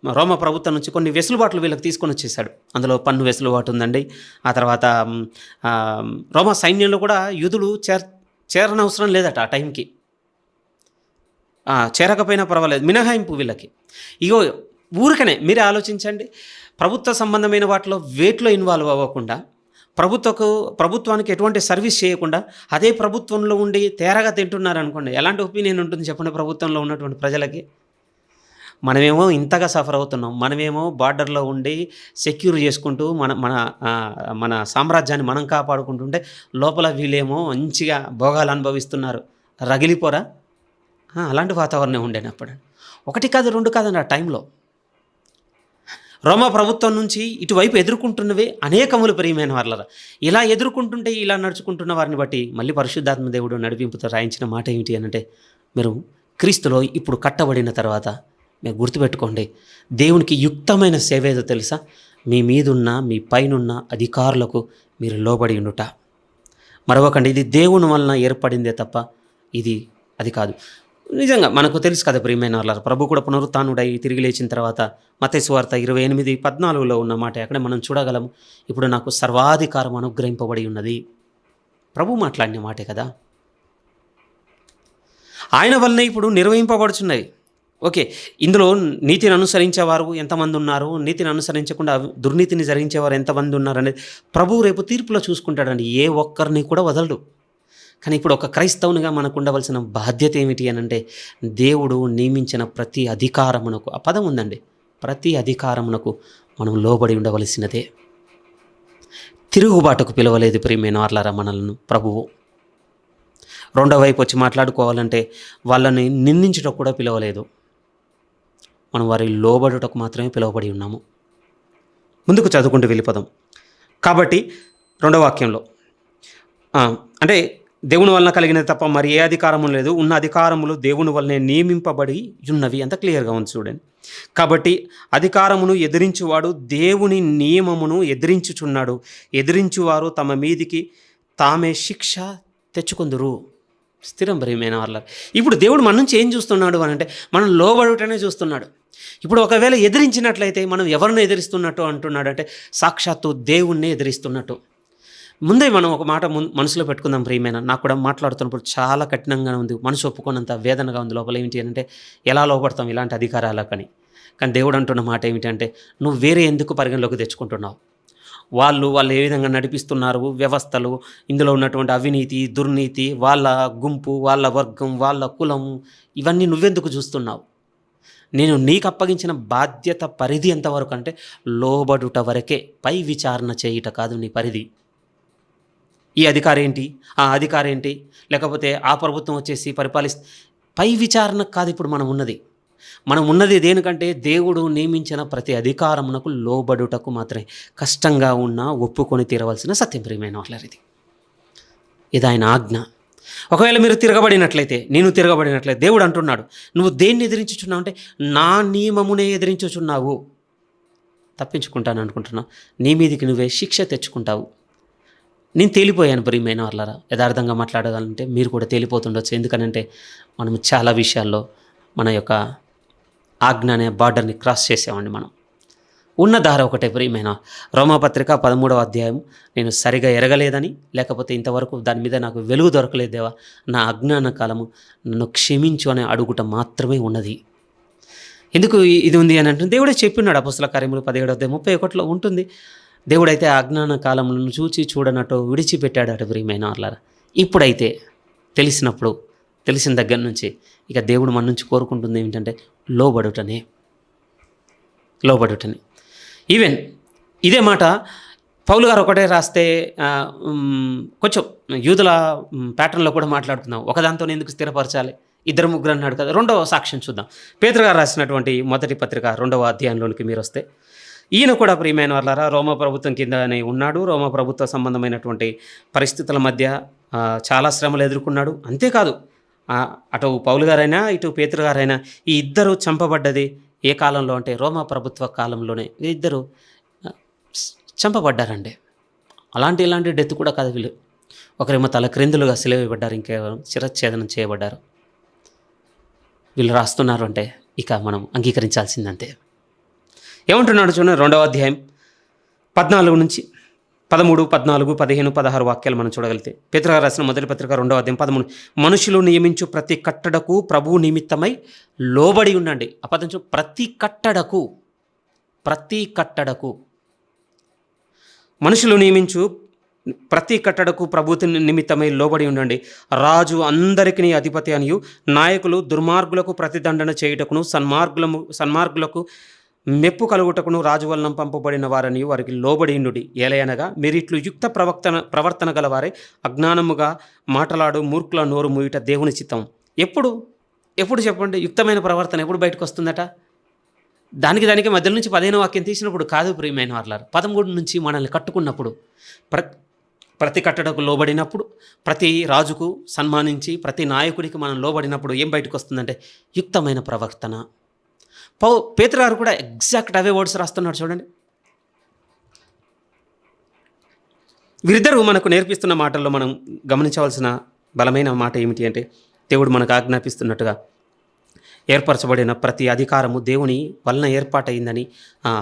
రోమ ప్రభుత్వం నుంచి కొన్ని వెసులుబాట్లు వీళ్ళకి తీసుకొని వచ్చేసాడు. అందులో పన్ను వెసులుబాటు ఉందండి. ఆ తర్వాత రోమా సైన్యంలో కూడా యూదులు చేరనవసరం లేదట ఆ టైంకి. చేరకపోయినా పర్వాలేదు, మినహాయింపు వీళ్ళకి. ఇగో ఊరికనే మీరే ఆలోచించండి, ప్రభుత్వ సంబంధమైన వాటిలో వేట్లో ఇన్వాల్వ్ అవ్వకుండా, ప్రభుత్వానికి ఎటువంటి సర్వీస్ చేయకుండా అదే ప్రభుత్వంలో ఉండి తేరగా తింటున్నారు అనుకోండి, ఎలాంటి ఒపీనియన్ ఉంటుంది చెప్పండి ప్రభుత్వంలో ఉన్నటువంటి ప్రజలకి? మనమేమో ఇంతగా సఫర్ అవుతున్నాం, మనమేమో బార్డర్లో ఉండి సెక్యూర్ చేసుకుంటూ మన సామ్రాజ్యాన్ని మనం కాపాడుకుంటుంటే లోపల వీళ్ళేమో మంచిగా భోగాలు అనుభవిస్తున్నారు. రగిలిపోరా? అలాంటి వాతావరణం ఉండేనప్పుడు. ఒకటి కాదు, రెండు కాదండి. ఆ టైంలో రోమా ప్రభుత్వం నుంచి ఇటువైపు ఎదుర్కొంటున్నవే అనేకములు ప్రియమైన వాళ్ళరా. ఇలా ఎదుర్కొంటుంటే, ఇలా నడుచుకుంటున్న వారిని బట్టి మళ్ళీ పరిశుద్ధాత్మ దేవుడు నడిపింపుతో రాయించిన మాట ఏమిటి అనంటే, మీరు క్రీస్తులో ఇప్పుడు కట్టబడిన తర్వాత మీరు గుర్తుపెట్టుకోండి, దేవునికి యుక్తమైన సేవ ఏదో తెలుసా? మీ మీదున్న, మీ పైనున్న అధికారులకు మీరు లోబడి ఉండుట. మరొకండి, ఇది దేవుని వలన ఏర్పడిందే తప్ప అది కాదు. నిజంగా మనకు తెలుసు కదా ప్రియమైన వాళ్ళారా, ప్రభు కూడా పునరుత్థానుడై తిరిగి లేచిన తర్వాత మత్తయి సువార్త 28:14 ఉన్న మాట అక్కడ మనం చూడగలము. ఇప్పుడు నాకు సర్వాధికారం అనుగ్రహింపబడి ఉన్నది. ప్రభు మాట్లాడిన మాటే కదా. ఆయన వల్లనే ఇప్పుడు నిర్వహింపబడుచున్నది. ఓకే, ఇందులో నీతిని అనుసరించేవారు ఎంతమంది ఉన్నారు, నీతిని అనుసరించకుండా దుర్నీతిని జరిగించేవారు ఎంతమంది ఉన్నారు అనేది ప్రభు రేపు తీర్పులో చూసుకుంటాడండి. ఏ ఒక్కరిని కూడా వదలడు. కానీ ఇప్పుడు ఒక క్రైస్తవునిగా మనకు ఉండవలసిన బాధ్యత ఏమిటి అని అంటే, దేవుడు నియమించిన ప్రతి అధికారమునకు, ఆ పదం ఉందండి, ప్రతి అధికారమునకు మనం లోబడి ఉండవలసినదే. తిరుగుబాటుకు పిలవలేదు ప్రియమైన వాళ్ళారా మనలను ప్రభువు. రెండో వైపు వచ్చి మాట్లాడుకోవాలంటే వాళ్ళని నిందించుటకు కూడా పిలవలేదు. మనం వారి లోబడుటకు మాత్రమే పిలువబడి ఉన్నాము. ముందుకు చదువుకుంటూ వెళ్ళిపోదాం. కాబట్టి రెండో వాక్యంలో అంటే దేవుని వలన కలిగినది తప్ప మరి ఏ అధికారము లేదు, ఉన్న అధికారములు దేవుని వలనే నియమింపబడి ఉన్నవి. అంత క్లియర్గా ఉంది చూడండి. కాబట్టి అధికారమును ఎదిరించువాడు దేవుని నియమమును ఎదిరించుచున్నాడు. ఎదిరించువారు తమ మీదికి తామే శిక్ష తెచ్చుకుందురు. స్థిరం ప్రియమైన వాళ్ళ, ఇప్పుడు దేవుడు మన నుంచి ఏం చూస్తున్నాడు అని అంటే, మనం లోబడుటనే చూస్తున్నాడు. ఇప్పుడు ఒకవేళ ఎదిరించినట్లయితే మనం ఎవరిని ఎదిరిస్తున్నట్టు అంటున్నాడు అంటే, సాక్షాత్తు దేవుణ్ణి ఎదిరిస్తున్నట్టు. ముందే మనం ఒక మాట మనసులో పెట్టుకుందాం ప్రియమైన. నాకు కూడా మాట్లాడుతున్నప్పుడు చాలా కఠినంగా ఉంది, మనసు ఒప్పుకున్నంత వేదనగా ఉంది లోపల. ఏమిటి అంటే, ఎలా లోపడతాం ఇలాంటి అధికారాలకని. కానీ దేవుడు అంటున్న మాట ఏమిటి అంటే, నువ్వు వేరే ఎందుకు పరిగణలోకి తెచ్చుకుంటున్నావు? వాళ్ళు ఏ విధంగా నడిపిస్తున్నారు వ్యవస్థలు, ఇందులో ఉన్నటువంటి అవినీతి, దుర్నీతి, వాళ్ళ గుంపు, వాళ్ళ వర్గం, వాళ్ళ కులం, ఇవన్నీ నువ్వెందుకు చూస్తున్నావు? నేను నీకు అప్పగించిన బాధ్యత పరిధి ఎంతవరకు అంటే లోబడుట వరకే, పై విచారణ చేయుట కాదు నీ పరిధి. ఈ అధికారం ఏంటి, ఆ అధికారం ఏంటి, లేకపోతే ఆ ప్రభుత్వం వచ్చేసి పై విచారణ కాదు. ఇప్పుడు మనం ఉన్నది దేనికంటే, దేవుడు నియమించిన ప్రతి అధికారమునకు లోబడుటకు మాత్రమే. కష్టంగా ఉన్నా ఒప్పుకొని తీరవలసిన సత్యం ప్రియమైన వాళ్ళది. ఇది ఆయన ఆజ్ఞ. ఒకవేళ మీరు తిరగబడినట్లయితే, నేను తిరగబడినట్లయితే, దేవుడు అంటున్నాడు, నువ్వు దేన్ని ఎదిరించుచున్నావు అంటే, నా నియమమునే ఎదిరించుచున్నావు. తప్పించుకుంటాను అనుకుంటున్నావు, నీ మీదికి నువ్వే శిక్ష తెచ్చుకుంటావు. నేను తేలిపోయాను ప్రియమైన వాళ్ళరా. యథార్థంగా మాట్లాడగలంటే మీరు కూడా తేలిపోతుండొచ్చు. ఎందుకనంటే మనం చాలా విషయాల్లో మన యొక్క ఆజ్ఞ అనే బార్డర్ని క్రాస్ చేసామండి. మనం ఉన్న దారి ఒకటే ప్రియమైన. రోమాపత్రిక 13వ అధ్యాయం, నేను సరిగా ఎరగలేదని, లేకపోతే ఇంతవరకు దాని మీద నాకు వెలుగు దొరకలేదు దేవా, నా అజ్ఞాన కాలము నన్ను క్షమించు అని అడుగుట మాత్రమే ఉన్నది. ఎందుకు ఇది ఉంది అని అంటే, దేవుడే చెప్పినాడు అపొస్తలుల కార్యములు 17:31 ఉంటుంది. దేవుడైతే అజ్ఞాన కాలములను చూచి చూడనట్టు విడిచిపెట్టాడు అటు ప్రియమైన వాళ్ళారా. ఇప్పుడైతే తెలిసిన దగ్గర నుంచి ఇక దేవుడు మన నుంచి కోరుకుంటుంది ఏమిటంటే లోబడుటని. ఈవెన్ ఇదే మాట పౌలు గారు ఒకటే రాస్తే కొంచెం యూదుల ప్యాటర్న్లో కూడా మాట్లాడుకుందాం. ఒకదాంతో ఎందుకు స్థిరపరచాలి, ఇద్దరు ముగ్గురు అన్నాడు కదా. రెండవ సాక్ష్యం చూద్దాం. పేతురు గారు రాసినటువంటి మొదటి పత్రిక 2వ అధ్యాయంలోనికి మీరు వస్తే, ఈయన కూడా ప్రియమైన వాళ్ళారా రోమా ప్రభుత్వం కిందనే ఉన్నాడు. రోమా ప్రభుత్వ సంబంధమైనటువంటి పరిస్థితుల మధ్య చాలా శ్రమలు ఎదుర్కొన్నాడు. అంతేకాదు అటు పౌలు గారైనా ఇటు పేతురు గారైనా ఈ ఇద్దరు చంపబడ్డది ఏ కాలంలో అంటే రోమా ప్రభుత్వ కాలంలోనే. ఇద్దరు చంపబడ్డారండి. ఇలాంటి డెత్ కూడా కాదు వీళ్ళు. ఒకరేమో తల క్రిందులుగా సిలువేయబడ్డారు, ఇంకేమో శిరచ్ఛేదనం చేయబడ్డారు. వీళ్ళు రాస్తున్నారు అంటే ఇక మనం అంగీకరించాల్సిందంతే. ఏమంటున్నాడు చూడండి, 2వ అధ్యాయం 14 నుంచి 13, 14, 15, 16 వాక్యాలు మనం చూడగలిగితే, పేతురు గారు రాసిన మొదటి పత్రిక 2వ అధ్యాయం 13, మనుషులు నియమించు ప్రతి కట్టడకు ప్రభువు నిమిత్తమై లోబడి ఉండండి. అపదించు ప్రతి కట్టడకు మనుషులు నియమించు ప్రతి కట్టడకు ప్రభుత్వ నిమిత్తమై లోబడి ఉండండి. రాజు అందరికీ అధిపతి అనియు, నాయకులు దుర్మార్గులకు ప్రతిదండన చేయుటకును సన్మార్గులకు మెప్పు కలుగుటకును రాజు వలన పంపబడిన వారని వారికి లోబడి ఉండుడి. ఏలయనగా మీరిట్లు యుక్త ప్రవర్తన గలవారే అజ్ఞానముగా మాటలాడు మూర్ఖుల నోరు మూయుట దేవుని చిత్తం. ఎప్పుడు చెప్పండి, యుక్తమైన ప్రవర్తన ఎప్పుడు బయటకు వస్తుందట? దానికి మధ్య నుంచి 15వ వాక్యం తీసినప్పుడు కాదు ప్రియమైన వారలారా, 13 నుంచి మనల్ని కట్టుకున్నప్పుడు, ప్రతి కట్టడకు లోబడినప్పుడు, ప్రతి రాజుకు సన్మానించి ప్రతి నాయకుడికి మనం లోబడినప్పుడు ఏం బయటకు వస్తుందంటే యుక్తమైన ప్రవర్తన. పేతురు గారు కూడా ఎగ్జాక్ట్ అవే వర్డ్స్ రాస్తున్నాడు చూడండి. వీరిద్దరూ మనకు నేర్పిస్తున్న మాటల్లో మనం గమనించవలసిన బలమైన మాట ఏమిటి అంటే, దేవుడు మనకు ఆజ్ఞాపిస్తున్నట్టుగా ఏర్పరచబడిన ప్రతి అధికారము దేవుని వలన ఏర్పాటైందని,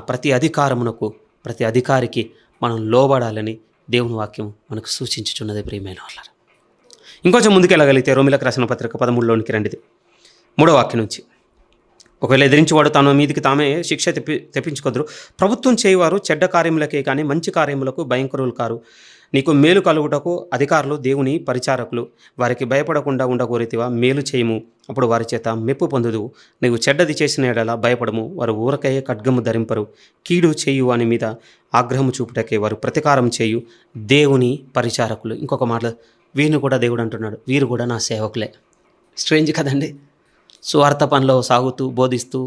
ప్రతి అధికారికి మనం లోబడాలని దేవుని వాక్యం మనకు సూచించుచున్నది ప్రియమైన వాళ్ళారా. ఇంకొంచెం ముందుకెళ్ళగలిగితే రోమిలకు రాసిన పత్రిక 13లోనికి రండిది 3వ వాక్యం నుంచి, ఒకవేళ ఎదిరించేవాడు తన మీదికి తామే శిక్ష తెప్పించుకొదురు. ప్రభుత్వం చేయవారు చెడ్డ కార్యములకే కానీ మంచి కార్యములకు భయంకరులు కారు. నీకు మేలు కలుగుటకు అధికారులు దేవుని పరిచారకులు. వారికి భయపడకుండా ఉండగోరితివా? మేలు చేయము, అప్పుడు వారి చేత మెప్పు పొందుదువు. నీవు చెడ్డది చేసిన ఎడల భయపడము, వారు ఊరకయ్యే ఖడ్గము ధరింపరు. కీడు చేయు అని మీద ఆగ్రహము చూపుటకే వారు ప్రతీకారం చేయు దేవుని పరిచారకులు. ఇంకొక మాట, వీరిని కూడా దేవుడు అంటున్నాడు, వీరు కూడా నా సేవకులే. స్ట్రేంజ్ కదండి. సువార్త పనిలో సాగుతూ, బోధిస్తూ,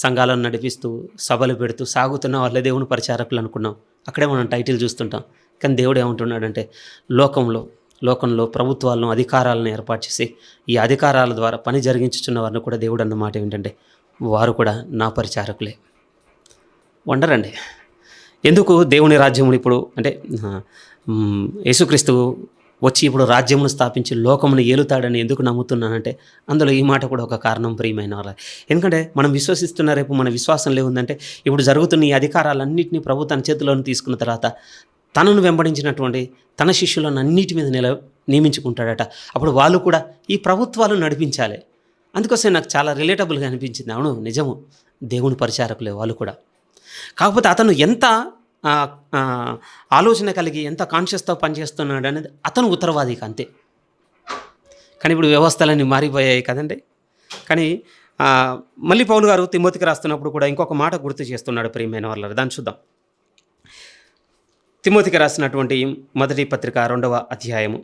సంఘాలను నడిపిస్తూ, సభలు పెడుతూ సాగుతున్న వాళ్ళే దేవుని పరిచారకులు అనుకున్నాం. అక్కడే మనం టైటిల్ చూస్తుంటాం. కానీ దేవుడు ఏమంటున్నాడంటే, లోకంలో ప్రభుత్వాలను, అధికారాలను ఏర్పాటు చేసి ఈ అధికారాల ద్వారా పని జరిగించుచున్న వారిని కూడా దేవుడు అన్న మాట ఏంటంటే, వారు కూడా నా పరిచారకులే. వండరండి. ఎందుకు దేవుని రాజ్యమును ఇప్పుడు అంటే యేసుక్రీస్తు వచ్చి ఇప్పుడు రాజ్యమును స్థాపించి లోకమును ఏలుతాడని ఎందుకు నమ్ముతున్నానంటే, అందులో ఈ మాట కూడా ఒక కారణం ప్రియమైన వాళ్ళ. ఎందుకంటే మనం విశ్వసిస్తున్న రేపు మన విశ్వాసం లేవుందంటే, ఇప్పుడు జరుగుతున్న ఈ అధికారాలన్నింటినీ ప్రభు తన చేతిలోని తీసుకున్న తర్వాత తనను వెంబడించినటువంటి తన శిష్యులను అన్నిటి మీద నియమించుకుంటాడట. అప్పుడు వాళ్ళు కూడా ఈ ప్రభుత్వాలు నడిపించాలి. అందుకోసం నాకు చాలా రిలేటబుల్గా అనిపించింది. అవును, నిజము, దేవుని పరిచారకులే వాళ్ళు కూడా. కాకపోతే అతను ఎంత ఆలోచన కలిగి ఎంత కాన్షియస్తో పనిచేస్తున్నాడు అనేది అతను ఉత్తరవాదికి అంతే. కానీ ఇప్పుడు వ్యవస్థలన్నీ మారిపోయాయి కదండి. కానీ మళ్ళీ పౌలు గారు తిమోతికి రాస్తున్నప్పుడు కూడా ఇంకొక మాట గుర్తు చేస్తున్నాడు ప్రియమైన వాళ్ళ. దాన్ని చూద్దాం. తిమోతికి రాసినటువంటి మొదటి పత్రిక 2వ అధ్యాయము,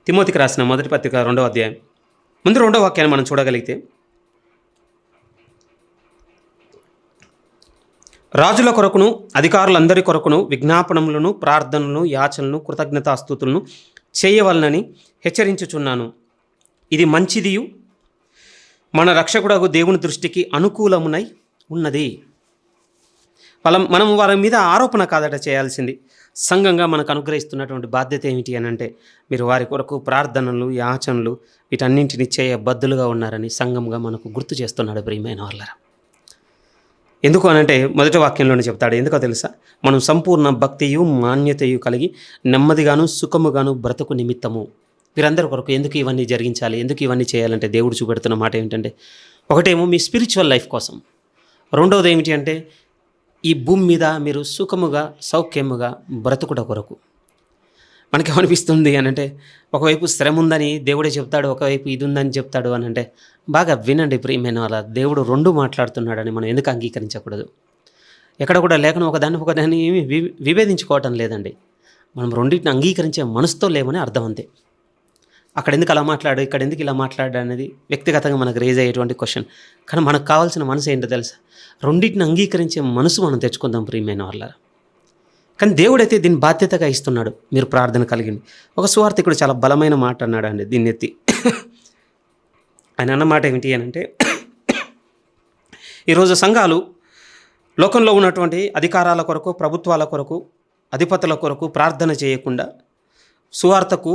తిమోతికి రాసిన మొదటి పత్రిక 2వ అధ్యాయం ముందు 2వ వాక్యాన్ని మనం చూడగలిగితే, రాజుల కొరకును అధికారులందరి కొరకును విజ్ఞాపనములను, ప్రార్థనలను, యాచనలను, కృతజ్ఞతాస్తుతులను చేయవలనని హెచ్చరించుచున్నాను. ఇది మంచిదియు మన రక్షకుడగు దేవుని దృష్టికి అనుకూలమునై ఉన్నది. మనం వారి మీద ఆరోపణ కాదట చేయాల్సింది. సంఘంగా మనకు అనుగ్రహిస్తున్నటువంటి బాధ్యత ఏమిటి అని అంటే, మీరు వారి కొరకు ప్రార్థనలు, యాచనలు వీటన్నింటినీ చేయబద్దులుగా ఉన్నారని సంఘంగా మనకు గుర్తు చేస్తున్నాడు ప్రియమైన వాళ్ళరా. ఎందుకు అనంటే మొదటి వాక్యంలోనే చెప్తాడు. ఎందుకో తెలుసా? మనం సంపూర్ణ భక్తియు మాన్యతయు కలిగి నెమ్మదిగాను సుఖముగాను బ్రతుకు నిమిత్తము. వీరందరి కొరకు ఎందుకు ఇవన్నీ జరిగించాలి, ఎందుకు ఇవన్నీ చేయాలంటే దేవుడు చూపెడుతున్న మాట ఏమిటంటే, ఒకటేమో మీ స్పిరిచువల్ లైఫ్ కోసం, రెండవది ఏమిటి అంటే ఈ భూమి మీద మీరు సుఖముగా సౌఖ్యముగా బ్రతుకుట కొరకు. మనకేమనిపిస్తుంది అని అంటే, ఒకవైపు శ్రమ ఉందని దేవుడే చెప్తాడు, ఒకవైపు ఇది ఉందని చెప్తాడు అని అంటే, బాగా వినండి ప్రియమైన వాళ్ళ, దేవుడు రెండు మాట్లాడుతున్నాడని మనం ఎందుకు అంగీకరించకూడదు? ఎక్కడ కూడా లేఖనం ఒకదాన్ని ఏమి విభేదించుకోవటం లేదండి. మనం రెండింటిని అంగీకరించే మనసుతో లేమని అర్థం అంతే. అక్కడ ఎందుకు అలా మాట్లాడు, ఇక్కడ ఎందుకు ఇలా మాట్లాడు అనేది వ్యక్తిగతంగా మనకు రేజ్ అయ్యేటువంటి క్వశ్చన్. కానీ మనకు కావాల్సిన మనసు ఏంటో తెలుసా? రెండింటిని అంగీకరించే మనసు మనం తెచ్చుకుందాం ప్రియమైన వాళ్ళారా. కానీ దేవుడైతే దీన్ని బాధ్యతగా ఇస్తున్నాడు. మీరు ప్రార్థన కలిగింది. ఒక సువార్థికుడు చాలా బలమైన మాట అన్నాడండి దీన్ని ఎత్తి. ఆయన అన్న మాట ఏమిటి అని అంటే, ఈరోజు సంఘాలు లోకంలో ఉన్నటువంటి అధికారాల కొరకు, ప్రభుత్వాల కొరకు, అధిపతుల కొరకు ప్రార్థన చేయకుండా సువార్తకు,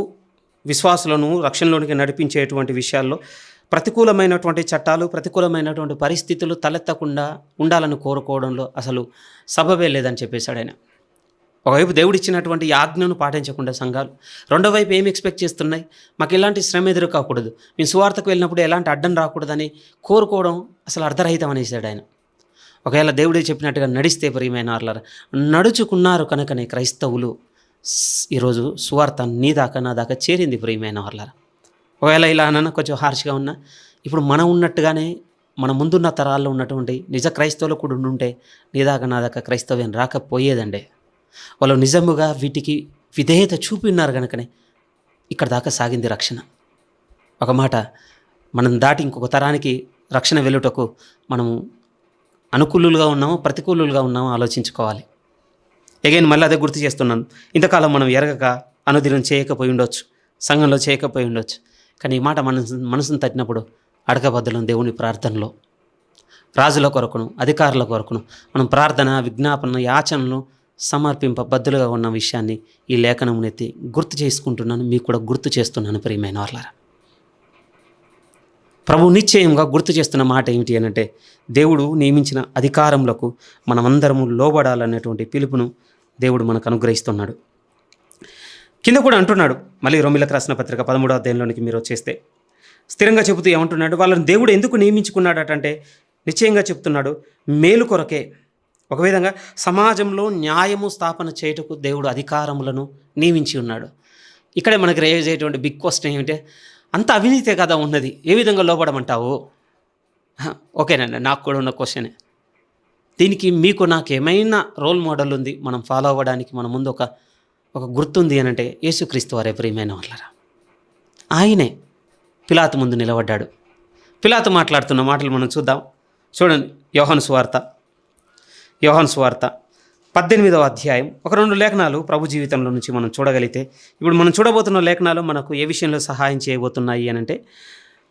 విశ్వాసులను రక్షణలోనికి నడిపించేటువంటి విషయాల్లో ప్రతికూలమైనటువంటి చట్టాలు, ప్రతికూలమైనటువంటి పరిస్థితులు తలెత్తకుండా ఉండాలని కోరుకోవడంలో అసలు సబబే లేదని చెప్పేశాడు ఆయన. ఒకవైపు దేవుడిచ్చినటువంటి ఆజ్ఞను పాటించకుండా సంఘాలు, రెండో వైపు ఏమి ఎక్స్పెక్ట్ చేస్తున్నాయి, మాకు ఎలాంటి శ్రమ ఎదురు కాకూడదు, మేము సువార్తకు వెళ్ళినప్పుడు ఎలాంటి అడ్డం రాకూడదని కోరుకోవడం అసలు అర్ధరహితం అనేసాడు ఆయన. ఒకవేళ దేవుడే చెప్పినట్టుగా నడిస్తే ప్రియమైన వాళ్ళారా, నడుచుకున్నారు కనుకనే క్రైస్తవులు ఈరోజు సువార్త నీ దాకా నా దాకా చేరింది ప్రియమైన వాళ్ళారా. ఒకవేళ ఇలా అన్న కొంచెం హార్ష్గా ఉన్నా, ఇప్పుడు మనం ఉన్నట్టుగానే మన ముందున్న తరాల్లో ఉన్నటువంటి నిజ క్రైస్తవులు కూడా ఉండుంటే నీ దాకా నా దాకా క్రైస్తవ్యం రాకపోయేదండి. వాళ్ళు నిజముగా వీటికి విధేయత చూపిన్నారు కనుకనే ఇక్కడ దాకా సాగింది రక్షణ. ఒక మాట, మనం దాటి ఇంకొక తరానికి రక్షణ వెళ్ళుటకు మనము అనుకూలులుగా ఉన్నామో ప్రతికూలులుగా ఉన్నామో ఆలోచించుకోవాలి. ఎగైన్ మళ్ళీ అదే గుర్తు చేస్తున్నాను. ఇంతకాలం మనం ఎరగక అనుదినం చేయకపోయి ఉండొచ్చు, సంఘంలో చేయకపోయి ఉండొచ్చు. కానీ ఈ మాట మనసును తట్టినప్పుడు అడగబద్దలం దేవుని ప్రార్థనలో రాజుల కొరకును, అధికారుల కొరకును మనం ప్రార్థన, విజ్ఞాపన, యాచనలు సమర్పింపబద్దులుగా ఉన్న విషయాన్ని ఈ లేఖనమునెత్తి గుర్తు చేసుకుంటున్నాను, మీకు కూడా గుర్తు చేస్తున్నాను ప్రియమైన వాళ్ళారా. ప్రభు నిశ్చయంగా గుర్తు చేస్తున్న మాట ఏమిటి అనంటే, దేవుడు నియమించిన అధికారములకు మనమందరము లోబడాలనేటువంటి పిలుపును దేవుడు మనకు అనుగ్రహిస్తున్నాడు. కింద కూడా అంటున్నాడు, మళ్ళీ రోమీయులకు రాసిన పత్రిక 13వ అధ్యాయంలోనికి మీరు వచ్చేస్తే స్థిరంగా చెబుతూ ఏమంటున్నాడు, వాళ్ళని దేవుడు ఎందుకు నియమించుకున్నాడటంటే నిశ్చయంగా చెప్తున్నాడు, మేలు కొరకే. ఒక విధంగా సమాజంలో న్యాయము స్థాపన చేయుటకు దేవుడు అధికారములను నియమించి ఉన్నాడు. ఇక్కడే మనకు రేజ్ అయ్యేటువంటి బిగ్ క్వశ్చన్ ఏమిటంటే, అంత అవినీతే కదా ఉన్నది, ఏ విధంగా లోబడమంటావు? ఓకేనండి, నాకు కూడా ఉన్న క్వశ్చనే. దీనికి మీకు నాకు ఏమైనా రోల్ మోడల్ ఉంది మనం ఫాలో అవ్వడానికి, మన ముందు ఒక గుర్తుంది అని అంటే యేసుక్రీస్తు వారే ప్రియమైన వాళ్ళారా. ఆయనే పిలాతు ముందు నిలబడ్డాడు. పిలాతు మాట్లాడుతున్న మాటలు మనం చూద్దాం. చూడండి, యోహాను సువార్త 18వ అధ్యాయం. ఒక 2 లేఖనాలు ప్రభు జీవితంలో నుంచి మనం చూడగలిగితే, ఇప్పుడు మనం చూడబోతున్న లేఖనాలు మనకు ఏ విషయంలో సహాయం చేయబోతున్నాయి అని అంటే,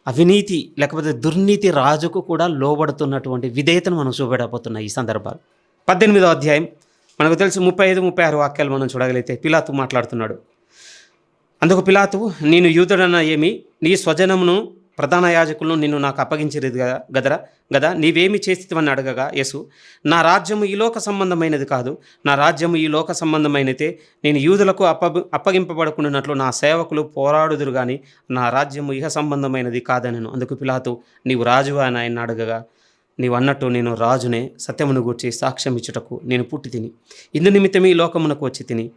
అవినీతి లేకపోతే దుర్నీతి రాజుకు కూడా లోబడుతున్నటువంటి విధేయతను మనం చూపెడబోతున్నాయి ఈ సందర్భాలు. 18వ అధ్యాయం మనకు తెలుసు, 35-36 వాక్యాలు మనం చూడగలిగితే పిలాతు మాట్లాడుతున్నాడు. అందుకు పిలాతు, నేను యూదుడన్న ఏమి, నీ స్వజనమును ప్రధాన యాజకులను నిన్ను నాకు అప్పగించేది గదా, నీవేమి చేస్తావని అడగగా యేసు, నా రాజ్యము ఈ లోక సంబంధమైనది కాదు, నా రాజ్యము ఈ లోక సంబంధమైనదే. నేను యూదులకు అప్పగింపబడుకున్నట్లు నా సేవకులు పోరాడుదురు కానీ నా రాజ్యము ఇహ సంబంధమైనది కాదనెను. అందుకు పిలాతు, నీవు రాజువా అని ఆయన అడగగా, నీవు అన్నట్టు నేను రాజునే, సత్యమును గూర్చి సాక్ష్యం ఇచ్చుటకు నేను పుట్టి తిని, ఇందు నిమిత్తమే ఈ లోకమునకు వచ్చి తిని.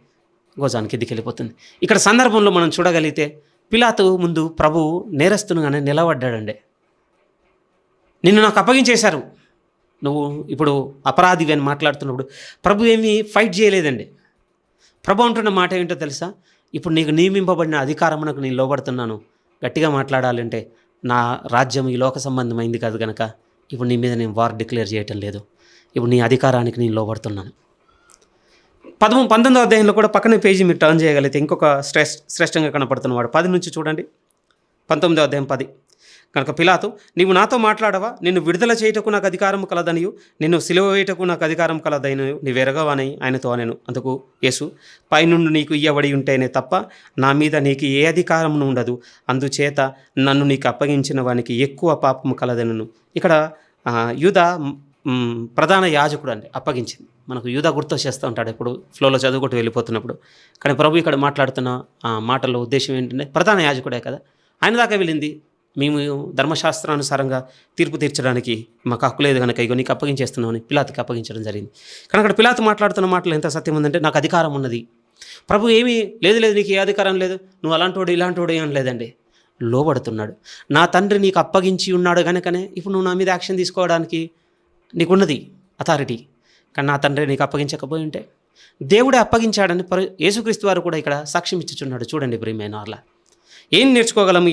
గోజానికి దిక్కెళ్ళిపోతుంది. ఇక్కడ సందర్భంలో మనం చూడగలిగితే పిలాతు ముందు ప్రభు నేరస్తునుగానే నిలబడ్డాడండి. నిన్ను నాకు అప్పగించేశారు, నువ్వు ఇప్పుడు అపరాధివి అని మాట్లాడుతున్నప్పుడు ప్రభు ఏమీ ఫైట్ చేయలేదండి. ప్రభు అంటున్న మాట ఏంటో తెలుసా, ఇప్పుడు నీకు నియమింపబడిన అధికారమునకు నేను లోబడుతున్నాను. గట్టిగా మాట్లాడాలంటే, నా రాజ్యం ఈ లోక సంబంధమైంది కాదు కనుక ఇప్పుడు నీ మీద నేను వార్ డిక్లేర్ చేయటం లేదు, ఇప్పుడు నీ అధికారానికి నేను లోబడుతున్నాను. 19వ అధ్యాయంలో కూడా పక్కనే పేజీ మీరు టర్న్ చేయగలిగితే ఇంకొక శ్రేష్టంగా కనపడుతున్నవాడు 10 నుంచి చూడండి. 19వ అధ్యాయం 10. కనుక పిలాతు, నీవు నాతో మాట్లాడవా, నిన్ను విడుదల చేయుటకు నాకు అధికారం కలదనియు, నిన్ను సిలువ వేయుటకు నాకు అధికారం కలదనియు నీవెరగవని ఆయనతో అనెను. అందుకు యేసు, పైనుండి నీకు ఇయ్యబడి ఉంటేనే తప్ప నా మీద నీకు ఏ అధికారమును ఉండదు, అందుచేత నన్ను నీకు అప్పగించిన వానికి ఎక్కువ పాపము కలదనను. ఇక్కడ యూదా ప్రధాన యాజకుడు అండి అప్పగించింది. మనకు యూదా గుర్తు చేస్తూ ఉంటాడు ఎప్పుడు ఫ్లోలో చదువుకుంటూ వెళ్ళిపోతున్నప్పుడు. కానీ ప్రభు ఇక్కడ మాట్లాడుతున్న మాటల్లో ఉద్దేశం ఏంటంటే, ప్రధాన యాజకుడే కదా, ఆయన దాకా వెళ్ళింది. మేము ధర్మశాస్త్రానుసారంగా తీర్పు తీర్చడానికి మాకు హక్కు లేదు కనుక ఇగో నీకు అప్పగించేస్తున్నామని పిలాతుకి అప్పగించడం జరిగింది. కానీ అక్కడ పిలాతు మాట్లాడుతున్న మాటలు ఎంత సత్యం ఉందంటే, నాకు అధికారం ఉన్నది. ప్రభు ఏమీ లేదు నీకు ఏ అధికారం లేదు, నువ్వు అలాంటోడు ఇలాంటోడు ఏం లేదండి, లోబడుతున్నాడు. నా తండ్రి నీకు అప్పగించి ఉన్నాడు కనుకనే ఇప్పుడు నువ్వు నా మీద యాక్షన్ తీసుకోవడానికి నీకున్నది అథారిటీ. కానీ నా తండ్రి నీకు అప్పగించకపోయి ఉంటే. దేవుడే అప్పగించాడని యేసుక్రీస్తు వారు కూడా ఇక్కడ సాక్ష్యం ఇచ్చుచున్నాడు. చూడండి ప్రియమైన వాళ్ళ, ఏం నేర్చుకోగలం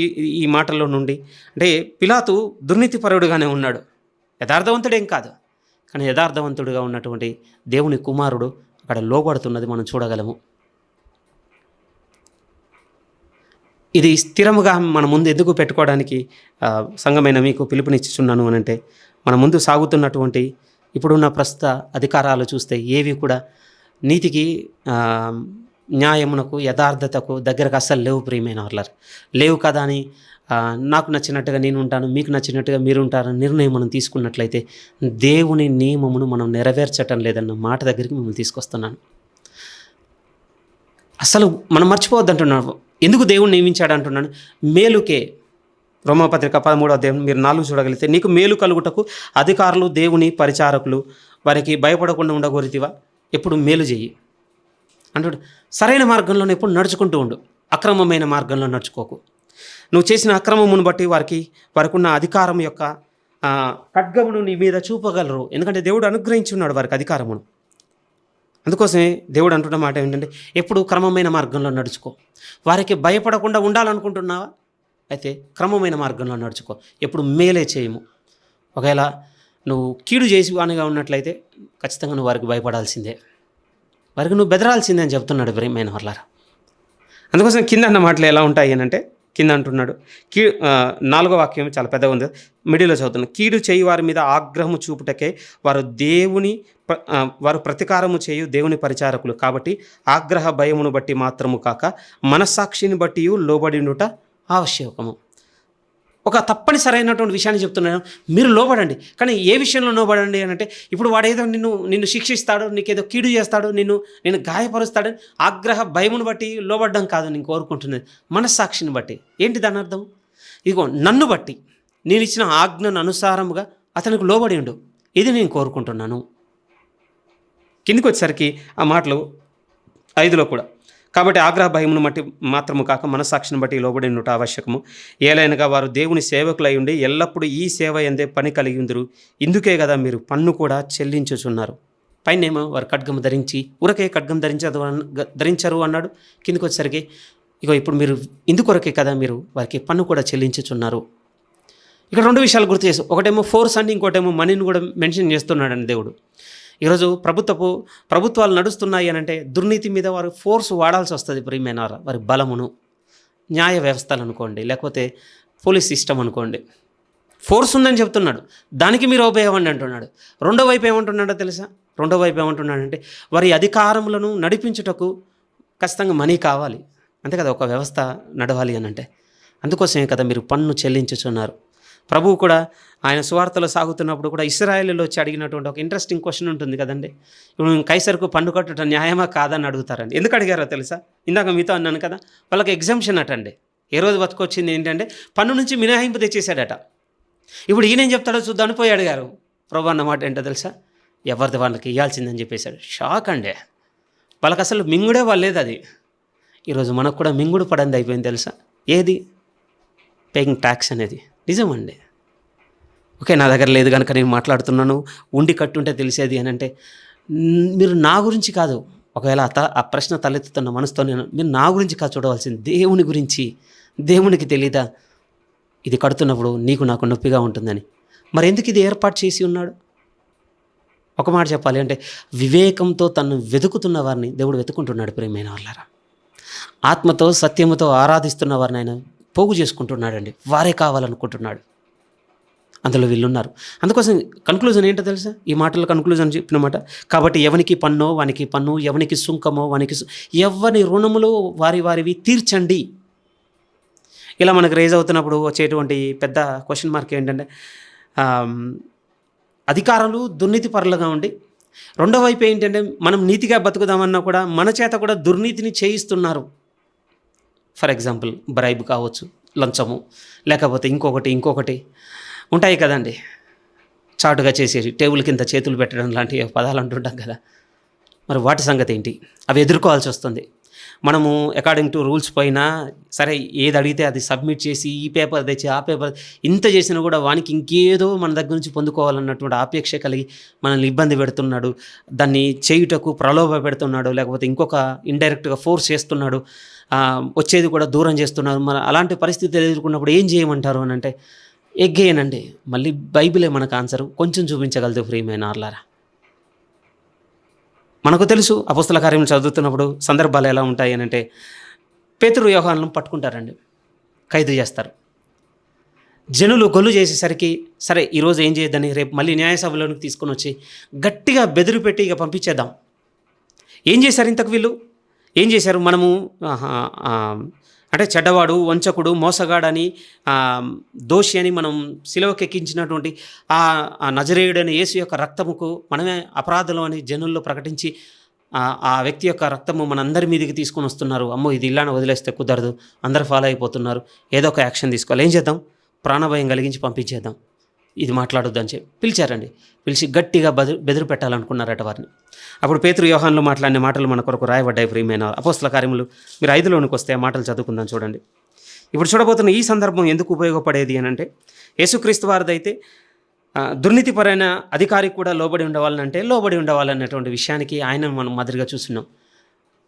ఈ మాటల్లో నుండి అంటే, పిలాతు దుర్నీతిపరుడుగానే ఉన్నాడు, యథార్థవంతుడేం కాదు. కానీ యథార్థవంతుడుగా ఉన్నటువంటి దేవుని కుమారుడు అక్కడ లోబడుతున్నది మనం చూడగలము. ఇది స్థిరముగా మన ముందు ఎందుకు పెట్టుకోవడానికి సంఘమైన మీకు పిలుపునిచ్చుచున్నాను అని అంటే, మన ముందు సాగుతున్నటువంటి ఇప్పుడున్న ప్రస్తుత అధికారాలు చూస్తే ఏవి కూడా నీతికి, న్యాయమునకు, యథార్థతకు దగ్గరకు అస్సలు లేవు ప్రియమైన వాళ్ళారు. లేవు కదా అని నాకు నచ్చినట్టుగా నేను ఉంటాను, మీకు నచ్చినట్టుగా మీరు ఉంటారని నిర్ణయం మనం తీసుకున్నట్లయితే దేవుని నియమమును మనం నెరవేర్చటం లేదన్న మాట దగ్గరికి మిమ్మల్ని తీసుకొస్తున్నాను. అసలు మనం మర్చిపోవద్దంటున్నాను. ఎందుకు దేవుడు నియమించాడు అంటున్నాను? మేలుకే. రోమాపత్రిక 13వ అధ్యాయం మీరు 4 చూడగలిగితే, నీకు మేలు కలుగుటకు అధికారులు, దేవుని పరిచారకులు వారికి భయపడకుండా ఉండగోరితివా? ఎప్పుడు మేలు చెయ్యి అంటాడు. సరైన మార్గంలోనే ఎప్పుడు నడుచుకుంటూ ఉండు, అక్రమమైన మార్గంలో నడుచుకోకు. నువ్వు చేసిన అక్రమమును బట్టి వారికి ఉన్న అధికారం యొక్క ఖడ్గమును నీ మీద చూపగలరు. ఎందుకంటే దేవుడు అనుగ్రహించున్నాడు వారికి అధికారమును. అందుకోసమే దేవుడు అంటున్న మాట ఏంటంటే, ఎప్పుడు క్రమమైన మార్గంలో నడుచుకో. వారికి భయపడకుండా ఉండాలనుకుంటున్నావా? అయితే క్రమమైన మార్గంలో నడుచుకో. ఎప్పుడు మేలే చేయము. ఒకవేళ నువ్వు కీడు చేసి వానిగా ఉన్నట్లయితే ఖచ్చితంగా నువ్వు వారికి భయపడాల్సిందే, వారికి నువ్వు బెదరాల్సిందే అని చెప్తున్నాడు ప్రియమైన వాళ్ళారా. అందుకోసం కింద అన్న మాటలు ఎలా ఉంటాయి అని అంటే, కింద అంటున్నాడు 4వ వాక్యం చాలా పెద్దగా ఉంది, మిడిల్లో చదువుతున్నాడు. కీడు చేయి వారి మీద ఆగ్రహము చూపుటకే వారు ప్రతీకారము చేయు దేవుని పరిచారకులు కాబట్టి ఆగ్రహ భయమును బట్టి మాత్రము కాక మనస్సాక్షిని బట్టి లోబడినుట ఆవశ్యకము. ఒక తప్పనిసరైనటువంటి విషయాన్ని చెప్తున్నాను, మీరు లోబడండి. కానీ ఏ విషయంలో లోబడండి అని అంటే, ఇప్పుడు వాడేదో నిన్ను శిక్షిస్తాడు, నీకేదో కీడు చేస్తాడు, నిన్ను గాయపరుస్తాడని ఆగ్రహ భయమును బట్టి లోబడ్డం కాదు నేను కోరుకుంటున్నది, మనస్సాక్షిని బట్టి. ఏంటి దాని అర్థం? ఇదిగో నన్ను బట్టి నేను ఇచ్చిన ఆజ్ఞను అనుసారముగా అతనికి లోబడి ఉండు, ఇది నేను కోరుకుంటున్నాను. కిందికి వచ్చేసరికి ఆ మాటలు 5లో కూడా, కాబట్టి ఆగ్రహ భయమును బట్టి మాత్రము కాక మనస్సాక్షిని బట్టి లోబడి ఉండటం ఆవశ్యకము. ఏలైనగా వారు దేవుని సేవకులై ఉండి ఎల్లప్పుడూ ఈ సేవ ఎందే పని కలిగి ఉందరు. ఇందుకే కదా మీరు పన్ను కూడా చెల్లించుచున్నారు. పైనేమో వారు ఖడ్గము ధరించి, ఊరకే ఖడ్గం ధరించరు అన్నాడు. కిందికి వచ్చేసరికి ఇగో ఇప్పుడు మీరు ఇందుకొరకే కదా మీరు వారికి పన్ను కూడా చెల్లించుచున్నారు. ఇక్కడ 2 విషయాలు గుర్తు చేసి, ఒకటేమో ఫోర్స్ అండి, ఇంకోటేమో మనీని కూడా మెన్షన్ చేస్తున్నాడండి దేవుడు. ఈరోజు ప్రభుత్వాలు నడుస్తున్నాయి అని అంటే దుర్నీతి మీద వారు ఫోర్స్ వాడాల్సి వస్తుంది ప్రియమైన వారి బలమును. న్యాయ వ్యవస్థలు అనుకోండి, లేకపోతే పోలీస్ సిస్టమ్ అనుకోండి, ఫోర్స్ ఉందని చెప్తున్నాడు, దానికి మీరు ఉపయోగపడండి అంటున్నాడు. రెండో వైపు ఏమంటున్నాడో తెలుసా? రెండో వైపు ఏమంటున్నాడంటే, వారి అధికారములను నడిపించుటకు ఖచ్చితంగా మనీ కావాలి, అంతే కదా ఒక వ్యవస్థ నడవాలి అని అంటే. అందుకోసమే కదా మీరు పన్ను చెల్లించుచున్నారు. ప్రభువు కూడా ఆయన సువార్తలో సాగుతున్నప్పుడు కూడా ఇశ్రాయేలులో వచ్చి అడిగినటువంటి ఒక ఇంట్రెస్టింగ్ క్వశ్చన్ ఉంటుంది కదండి. ఇప్పుడు కైసరుకు పన్ను కట్టడం న్యాయమా కాదని అడుగుతారండి. ఎందుకు అడిగారో తెలుసా? ఇందాక మీతో అన్నాను కదా, వాళ్ళకి ఎగ్జామ్షన్ అటండి. ఏ రోజు బతుకొచ్చింది ఏంటంటే పన్ను నుంచి మినహాయింపు తెచ్చేసాడట. ఇప్పుడు ఈయనేం చెప్తాడో చూద్దామని పోయి అడిగారు. ప్రభు అన్నమాట ఏంటో తెలుసా? ఎవరిది వాళ్ళకి ఇవ్వాల్సిందని చెప్పేశాడు. షాక్ అండి, వాళ్ళకి అసలు మింగుడే వాళ్ళేది అది. ఈరోజు మనకు కూడా మింగుడు పడింది అయిపోయింది తెలుసా? ఏది? పేయింగ్ ట్యాక్స్ అనేది. నిజమండి. ఓకే, నా దగ్గర లేదు కనుక నేను మాట్లాడుతున్నాను, ఉండి కట్టుంటే తెలిసేది అని అంటే, మీరు నా గురించి కాదు, ఒకవేళ ఆ ప్రశ్న తలెత్తుతున్న మనసుతో మీరు నా గురించి కాదు చూడవలసింది, దేవుని గురించి. దేవునికి తెలీదా ఇది కడుతున్నప్పుడు నీకు నాకు నొప్పిగా ఉంటుందని? మరి ఎందుకు ఇది ఏర్పాటు చేసి ఉన్నాడు? ఒక మాట చెప్పాలి అంటే, వివేకంతో తను వెతుకుతున్న వారిని దేవుడు వెతుకుంటున్నాడు ప్రియమైన వాళ్ళారా. ఆత్మతో సత్యముతో ఆరాధిస్తున్న వారిని ఆయన పోగు చేసుకుంటున్నాడండి. వారే కావాలనుకుంటున్నాడు. అందులో వీళ్ళున్నారు. అందుకోసం కన్క్లూజన్ ఏంటో తెలుసా? ఈ మాటల కన్క్లూజన్ చెప్పిన మాట, కాబట్టి ఎవనికి పన్నో వానికి పన్ను, ఎవనికి సుంకమో వానికి ఎవరి రుణములు వారివి తీర్చండి. ఇలా మనకు రేజ్ అవుతున్నప్పుడు వచ్చేటువంటి పెద్ద క్వశ్చన్ మార్క్ ఏంటంటే, అధికారులు దుర్నీతి పరులుగా ఉండి, రెండో వైపు ఏంటంటే మనం నీతిగా బతుకుదామన్నా కూడా మన చేత కూడా దుర్నీతిని చేయిస్తున్నారు. ఫర్ ఎగ్జాంపుల్ బ్రైబ్ కావచ్చు, లంచము, లేకపోతే ఇంకొకటి ఉంటాయి కదండి. చాటుగా చేసేది, టేబుల్ కింద చేతులు పెట్టడం లాంటి పదాలు అంటుంటాం కదా. మరి వాటి సంగతి ఏంటి? అవి ఎదుర్కోవాల్సి వస్తుంది. మనము అకార్డింగ్ టు రూల్స్ పైన సరే ఏది అడిగితే అది సబ్మిట్ చేసి ఈ పేపర్ తెచ్చి ఆ పేపర్ ఇంత చేసినా కూడా వానికి ఇంకేదో మన దగ్గర నుంచి పొందుకోవాలన్నటువంటి ఆపేక్ష కలిగి మనల్ని ఇబ్బంది పెడుతున్నాడు, దాన్ని చేయుటకు ప్రలోభ పెడుతున్నాడు, లేకపోతే ఇంకొక ఇండైరెక్ట్గా ఫోర్స్ చేస్తున్నాడు, వచ్చేది కూడా దూరం చేస్తున్నారు. మన అలాంటి పరిస్థితులు ఎదుర్కొన్నప్పుడు ఏం చేయమంటారు అని అంటే ఎగ్గేయనండి. మళ్ళీ బైబిలే మనకు ఆన్సరు. కొంచెం చూపించగలదు ప్రియమైన ఆర్లారా. మనకు తెలుసు అపోస్తల కార్యం చదువుతున్నప్పుడు సందర్భాలు ఎలా ఉంటాయి అని అంటే పేతురు యోహానులను పట్టుకుంటారండి, ఖైదు చేస్తారు. జనులు గొల్లు చేసేసరికి సరే ఈరోజు ఏం చేయొద్దని రేపు మళ్ళీ న్యాయసభలోనికి తీసుకొని వచ్చి గట్టిగా బెదిరి పెట్టి ఇక పంపించేద్దాం. ఏం చేశారు ఇంతకు వీళ్ళు? ఏం చేశారు? మనము అంటే చెడ్డవాడు, వంచకుడు, మోసగాడని, దోషి అని మనం సిలువకు ఎక్కించినటువంటి ఆ నజరేయుడని యేసు యొక్క రక్తముకు మనమే అపరాధులు అని జనుల్లో ప్రకటించి ఆ వ్యక్తి యొక్క రక్తము మనందరి మీదకి తీసుకొని వస్తున్నారు. అమ్మో ఇది ఇలానే వదిలేస్తే కుదరదు, అందరు ఫాలో అయిపోతున్నారు, ఏదో ఒక యాక్షన్ తీసుకోవాలి. ఏం చేద్దాం? ప్రాణభయం కలిగించి పంపించేద్దాం, ఇది మాట్లాడొద్దు అని చెప్పి పిలిచారండి. పిలిచి గట్టిగా బెదిరి పెట్టాలనుకున్నారట వారిని. అప్పుడు పేతురు యోహానులు మాట్లాడిన మాటలు మన కొరకు రాయబడ్డాయి ప్రియమైన అపోస్తల కార్యములు. మీరు 5లోనికి వస్తే ఆ మాటలు చదువుకుందాం చూడండి. ఇప్పుడు చూడబోతున్న ఈ సందర్భం ఎందుకు ఉపయోగపడేది అని అంటే యేసుక్రీస్తు వారిదైతే దుర్నీతిపరైన అధికారికి కూడా లోబడి ఉండవాలంటే లోబడి ఉండవాలన్నటువంటి విషయానికి ఆయన మనం మాదిరిగా చూస్తున్నాం.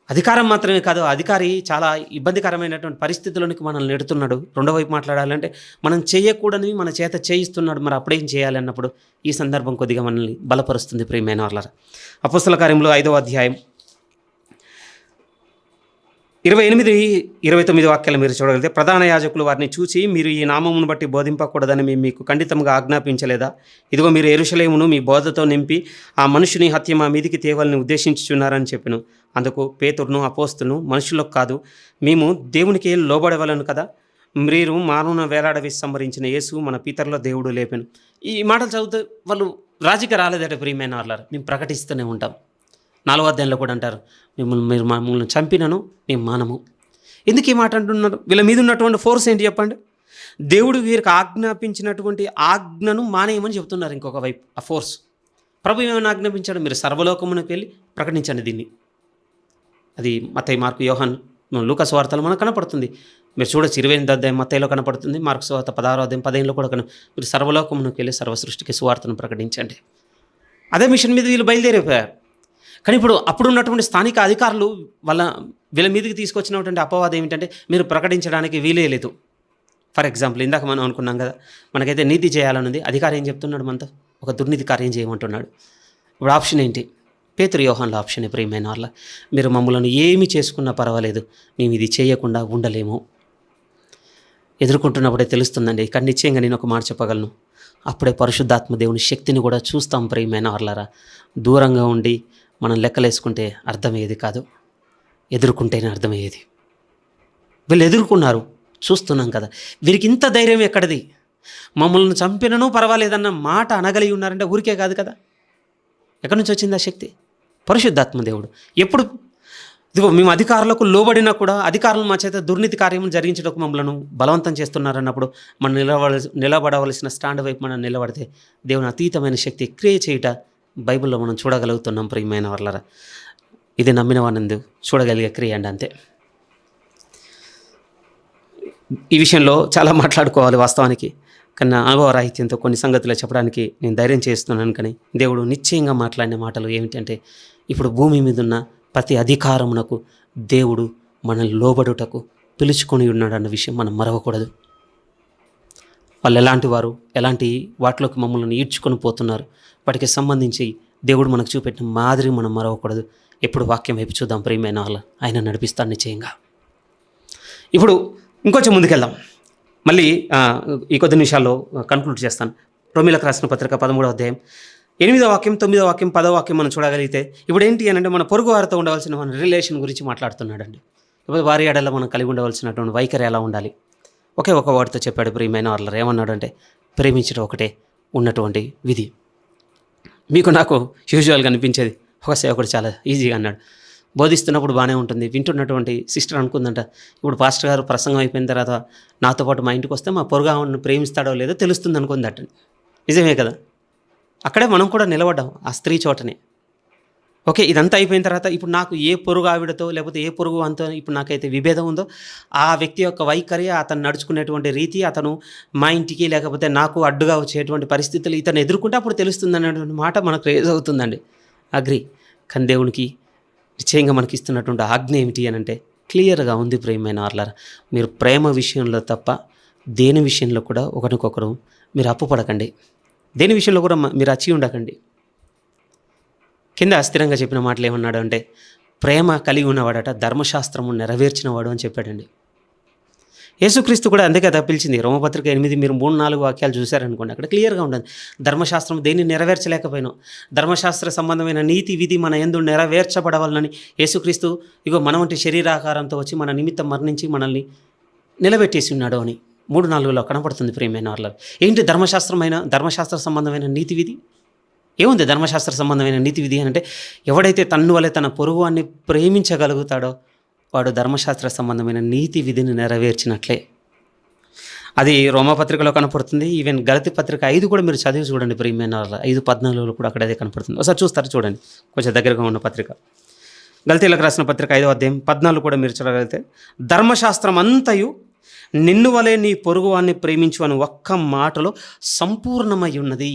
అధికారం మాత్రమే కాదు, అధికారి చాలా ఇబ్బందికరమైనటువంటి పరిస్థితుల్లోనికి మనల్ని నెడుతున్నాడు. రెండో వైపు మాట్లాడాలంటే మనం చేయకూడనివి మన చేత చేయిస్తున్నాడు. మరి అప్పుడేం చేయాలి అన్నప్పుడు ఈ సందర్భం కొద్దిగా మనల్ని బలపరుస్తుంది ప్రియమైన వాళ్ళారా. అపోస్తల కార్యములు 5వ అధ్యాయం 28-29 వాక్యాలు మీరు చూడగలిగితే, ప్రధాన యాజకులు వారిని చూచి, మీరు ఈ నామమును బట్టి బోధింపకూడదని మేము మీకు ఖండితంగా ఆజ్ఞాపించలేదా? ఇదిగో మీరు యెరూషలేమును మీ బోధతో నింపి ఆ మనుషుని హత్య మా మీదికి తేవాలని ఉద్దేశించుచున్నారని చెప్పెను. అందుకు పేతురును అపోస్తులను, మనుషులకు కాదు, మేము దేవునికి లోబడవలను కదా, మీరు మానవున వేలాడవేసి సంహరించిన యేసు మన పితరుల దేవుడు లేపెను. ఈ మాటలు చదివితే వాళ్ళు రాజీకి రాలేదట ప్రియమైన వాళ్ళారు. మేము ప్రకటిస్తూనే ఉంటాం. 4వ అధ్యాయంలో కూడా అంటారు, మీరు మమ్మల్ని చంపినను మేము మానము. ఎందుకు ఈ మాట అంటున్నారు? వీళ్ళ మీద ఉన్నటువంటి ఫోర్స్ ఏంటి చెప్పండి? దేవుడు వీరికి ఆజ్ఞాపించినటువంటి ఆజ్ఞను మానేయమని చెప్తున్నారు. ఇంకొక వైపు ఆ ఫోర్స్ ప్రభు ఏమైనా ఆజ్ఞాపించాడు? మీరు సర్వలోకమునకు వెళ్ళి ప్రకటించండి దీన్ని. అది మత్తయి, మార్కు, యోహాను, లూకా సువార్తలో మనకు కనపడుతుంది. మీరు చూడొచ్చు 28వ అధ్యాయం మత్తయిలో కనపడుతుంది, మార్కు సువార్త 16వ అధ్యాయం 15లో కూడా మీరు సర్వలోకమునకు వెళ్ళి సర్వ సృష్టికి సువార్తను ప్రకటించండి. అదే మిషన్ మీద వీళ్ళు బయలుదేరిపోయారు. కానీ అప్పుడు ఉన్నటువంటి స్థానిక అధికారులు వీళ్ళ మీదకి తీసుకొచ్చినటువంటి అపవాదం ఏమిటంటే మీరు ప్రకటించడానికి వీలే లేదు. ఫర్ ఎగ్జాంపుల్ ఇందాక మనం అనుకున్నాం కదా, మనకైతే నీతి చేయాలనుంది, అధికారి ఏం చెప్తున్నాడు? మనతో ఒక దుర్నీతి కార్యం చేయమంటున్నాడు. ఇప్పుడు ఆప్షన్ ఏంటి? పేతురు యోహానుల ఆప్షన్ ప్రియమైన వాళ్ళ, మీరు మమ్మల్ని ఏమి చేసుకున్నా పర్వాలేదు, మేము ఇది చేయకుండా ఉండలేము. ఎదుర్కొంటున్నప్పుడే తెలుస్తుందండి. కానీ నిశ్చయంగా నేను ఒక మాట చెప్పగలను, అప్పుడే పరిశుద్ధాత్మ దేవుని శక్తిని కూడా చూస్తాం ప్రియమైన వాళ్ళారా. దూరంగా ఉండి మనం లెక్కలేసుకుంటే అర్థమయ్యేది కాదు, ఎదుర్కొంటేనే అర్థమయ్యేది. వీళ్ళు ఎదుర్కొన్నారు, చూస్తున్నాం కదా. వీరికి ఇంత ధైర్యం ఎక్కడిది? మమ్మల్ని చంపినను పర్వాలేదన్న మాట అనగలిగి ఉన్నారంటే ఊరికే కాదు కదా. ఎక్కడి నుంచి వచ్చింది ఆ శక్తి? పరిశుద్ధాత్మ దేవుడు. ఎప్పుడు ఇదిగో మేము అధికారులకు లోబడినా కూడా అధికారులు మా చేత దుర్నీతి కార్యం జరిగించడానికి మమ్మల్ని బలవంతం చేస్తున్నారన్నప్పుడు మనం నిలబడవలసిన స్టాండ్ వైపు మనం నిలబడితే దేవుని అతీతమైన శక్తి క్రియ చేయుట బైబిల్లో మనం చూడగలుగుతున్నాం ప్రియమైన వాళ్ళరా. ఇది నమ్మిన వానందు చూడగలిగే క్రియ అండి, అంతే. ఈ విషయంలో చాలా మాట్లాడుకోవాలి వాస్తవానికి, కానీ అనుభవ రాహిత్యంతో కొన్ని సంగతులు చెప్పడానికి నేను ధైర్యం చేస్తున్నాను. కానీ దేవుడు నిశ్చయంగా మాట్లాడిన మాటలు ఏమిటంటే, ఇప్పుడు భూమి మీద ఉన్న ప్రతి అధికారమునకు దేవుడు మనల్ని లోబడుటకు పిలుచుకొని ఉన్నాడు అన్న విషయం మనం మరవకూడదు. వాళ్ళు ఎలాంటి వారు, ఎలాంటి వాటిలోకి మమ్మల్ని ఈడ్చుకొని పోతున్నారు, వాటికి సంబంధించి దేవుడు మనకు చూపెట్టిన మాదిరి మనం మరవకూడదు. ఎప్పుడు వాక్యం వైపు చూద్దాం ప్రియమైన వాళ్ళ, ఆయన నడిపిస్తాను నిశ్చయంగా. ఇప్పుడు ఇంకొంచెం ముందుకెళ్దాం. మళ్ళీ ఈ కొద్ది నిమిషాల్లో కన్క్లూడ్ చేస్తాను. రోమీలకు రాసిన పత్రిక 13వ అధ్యాయం 8వ వాక్యం, 9వ వాక్యం, 10వ వాక్యం మనం చూడగలిగితే ఇప్పుడు ఏంటి అని అంటే మన పొరుగు వారితో ఉండవలసిన మన రిలేషన్ గురించి మాట్లాడుతున్నాడండి. ఇప్పుడు వారి ఎడల మనం కలిగి ఉండవలసినటువంటి వైఖరి ఎలా ఉండాలి? ఒకే ఒక వాడితో చెప్పాడు ప్రియమైన వాళ్ళ. ఏమన్నాడు అంటే, ప్రేమించడం ఒకటే ఉన్నటువంటి విధి. మీకు నాకు యూజువల్గా అనిపించేది ఒక సేవకుడు చాలా ఈజీగా అన్నాడు. బోధిస్తున్నప్పుడు బాగానే ఉంటుంది, వింటున్నటువంటి సిస్టర్ అనుకుందంట, ఇప్పుడు పాస్టర్ గారు ప్రసంగం అయిపోయిన తర్వాత నాతో పాటు మా ఇంటికి వస్తే మా పొరుగు ప్రేమిస్తాడో లేదో తెలుస్తుంది అనుకుందట. నిజమే కదా. అక్కడే మనం కూడా నిలబడ్డాం, ఆ స్త్రీ చోటనే. ఓకే. ఇదంతా అయిపోయిన తర్వాత ఇప్పుడు నాకు ఏ పొరుగు ఆవిడతో లేకపోతే ఏ పొరుగు వానితో ఇప్పుడు నాకైతే విభేదం ఉందో, ఆ వ్యక్తి యొక్క వైఖరి, అతను నడుచుకునేటువంటి రీతి, అతను మా ఇంటికి లేకపోతే నాకు అడ్డుగా వచ్చేటువంటి పరిస్థితులు ఇతను ఎదుర్కొంటే అప్పుడు తెలుస్తుందనేటువంటి మాట మనకు రైజ్ అవుతుందండి. అగ్రీ. కానీ దేవునికి నిశ్చయంగా మనకిస్తున్నటువంటి ఆజ్ఞ ఏమిటి అనంటే క్లియర్‌గా ఉంది ప్రియమైన వారలారా. మీరు ప్రేమ విషయంలో తప్ప దేని విషయంలో కూడా ఒకరికొకరు మీరు అప్పు పడకండి. దేని విషయంలో కూడా మీరు అచ్చి ఉండకండి. కింద స్థిరంగా చెప్పిన మాటలు ఏమన్నాడు అంటే, ప్రేమ కలిగి ఉన్నవాడట ధర్మశాస్త్రము నెరవేర్చినవాడు అని చెప్పాడండి. యేసుక్రీస్తు కూడా అంతే కదా పిలిచింది. రోమపత్రిక 8 మీరు 3, 4 వాక్యాలు చూశారనుకోండి, అక్కడ క్లియర్‌గా ఉండదు. ధర్మశాస్త్రం దేన్ని నెరవేర్చలేకపోయినాం. ధర్మశాస్త్ర సంబంధమైన నీతి విధి మన యందు నెరవేర్చబడవలనని యేసుక్రీస్తు ఇగో మన వంటి శరీరాకారంతో వచ్చి మన నిమిత్తం మరణించి మనల్ని నిలబెట్టేసి ఉన్నాడు అని 3, 4లో కనపడుతుంది ప్రియమైన వారలారా. ఏంటి ధర్మశాస్త్ర సంబంధమైన నీతి విధి? ఏముంది ధర్మశాస్త్ర సంబంధమైన నీతి విధి అంటే, ఎవడైతే తన్ను వలె తన పొరుగువాన్ని ప్రేమించగలుగుతాడో వాడు ధర్మశాస్త్ర సంబంధమైన నీతి విధిని నెరవేర్చినట్లే. అది రోమపత్రికలో కనపడుతుంది. ఈవెన్ గలతీ పత్రిక 5 కూడా మీరు చదివి చూడండి ప్రియమైన వారలారా. 5:14లో కూడా అక్కడ అదే కనపడుతుంది. ఒకసారి చూస్తారు చూడండి, కొంచెం దగ్గరగా ఉన్న పత్రిక. గలతీలకు రాసిన పత్రిక 5వ అధ్యాయం 14 కూడా మీరు చూడగలిగితే, ధర్మశాస్త్రం అంతయు నిన్ను వలె నీ పొరుగువాన్ని ప్రేమించు అని ఒక్క మాటలో సంపూర్ణమై ఉన్నది.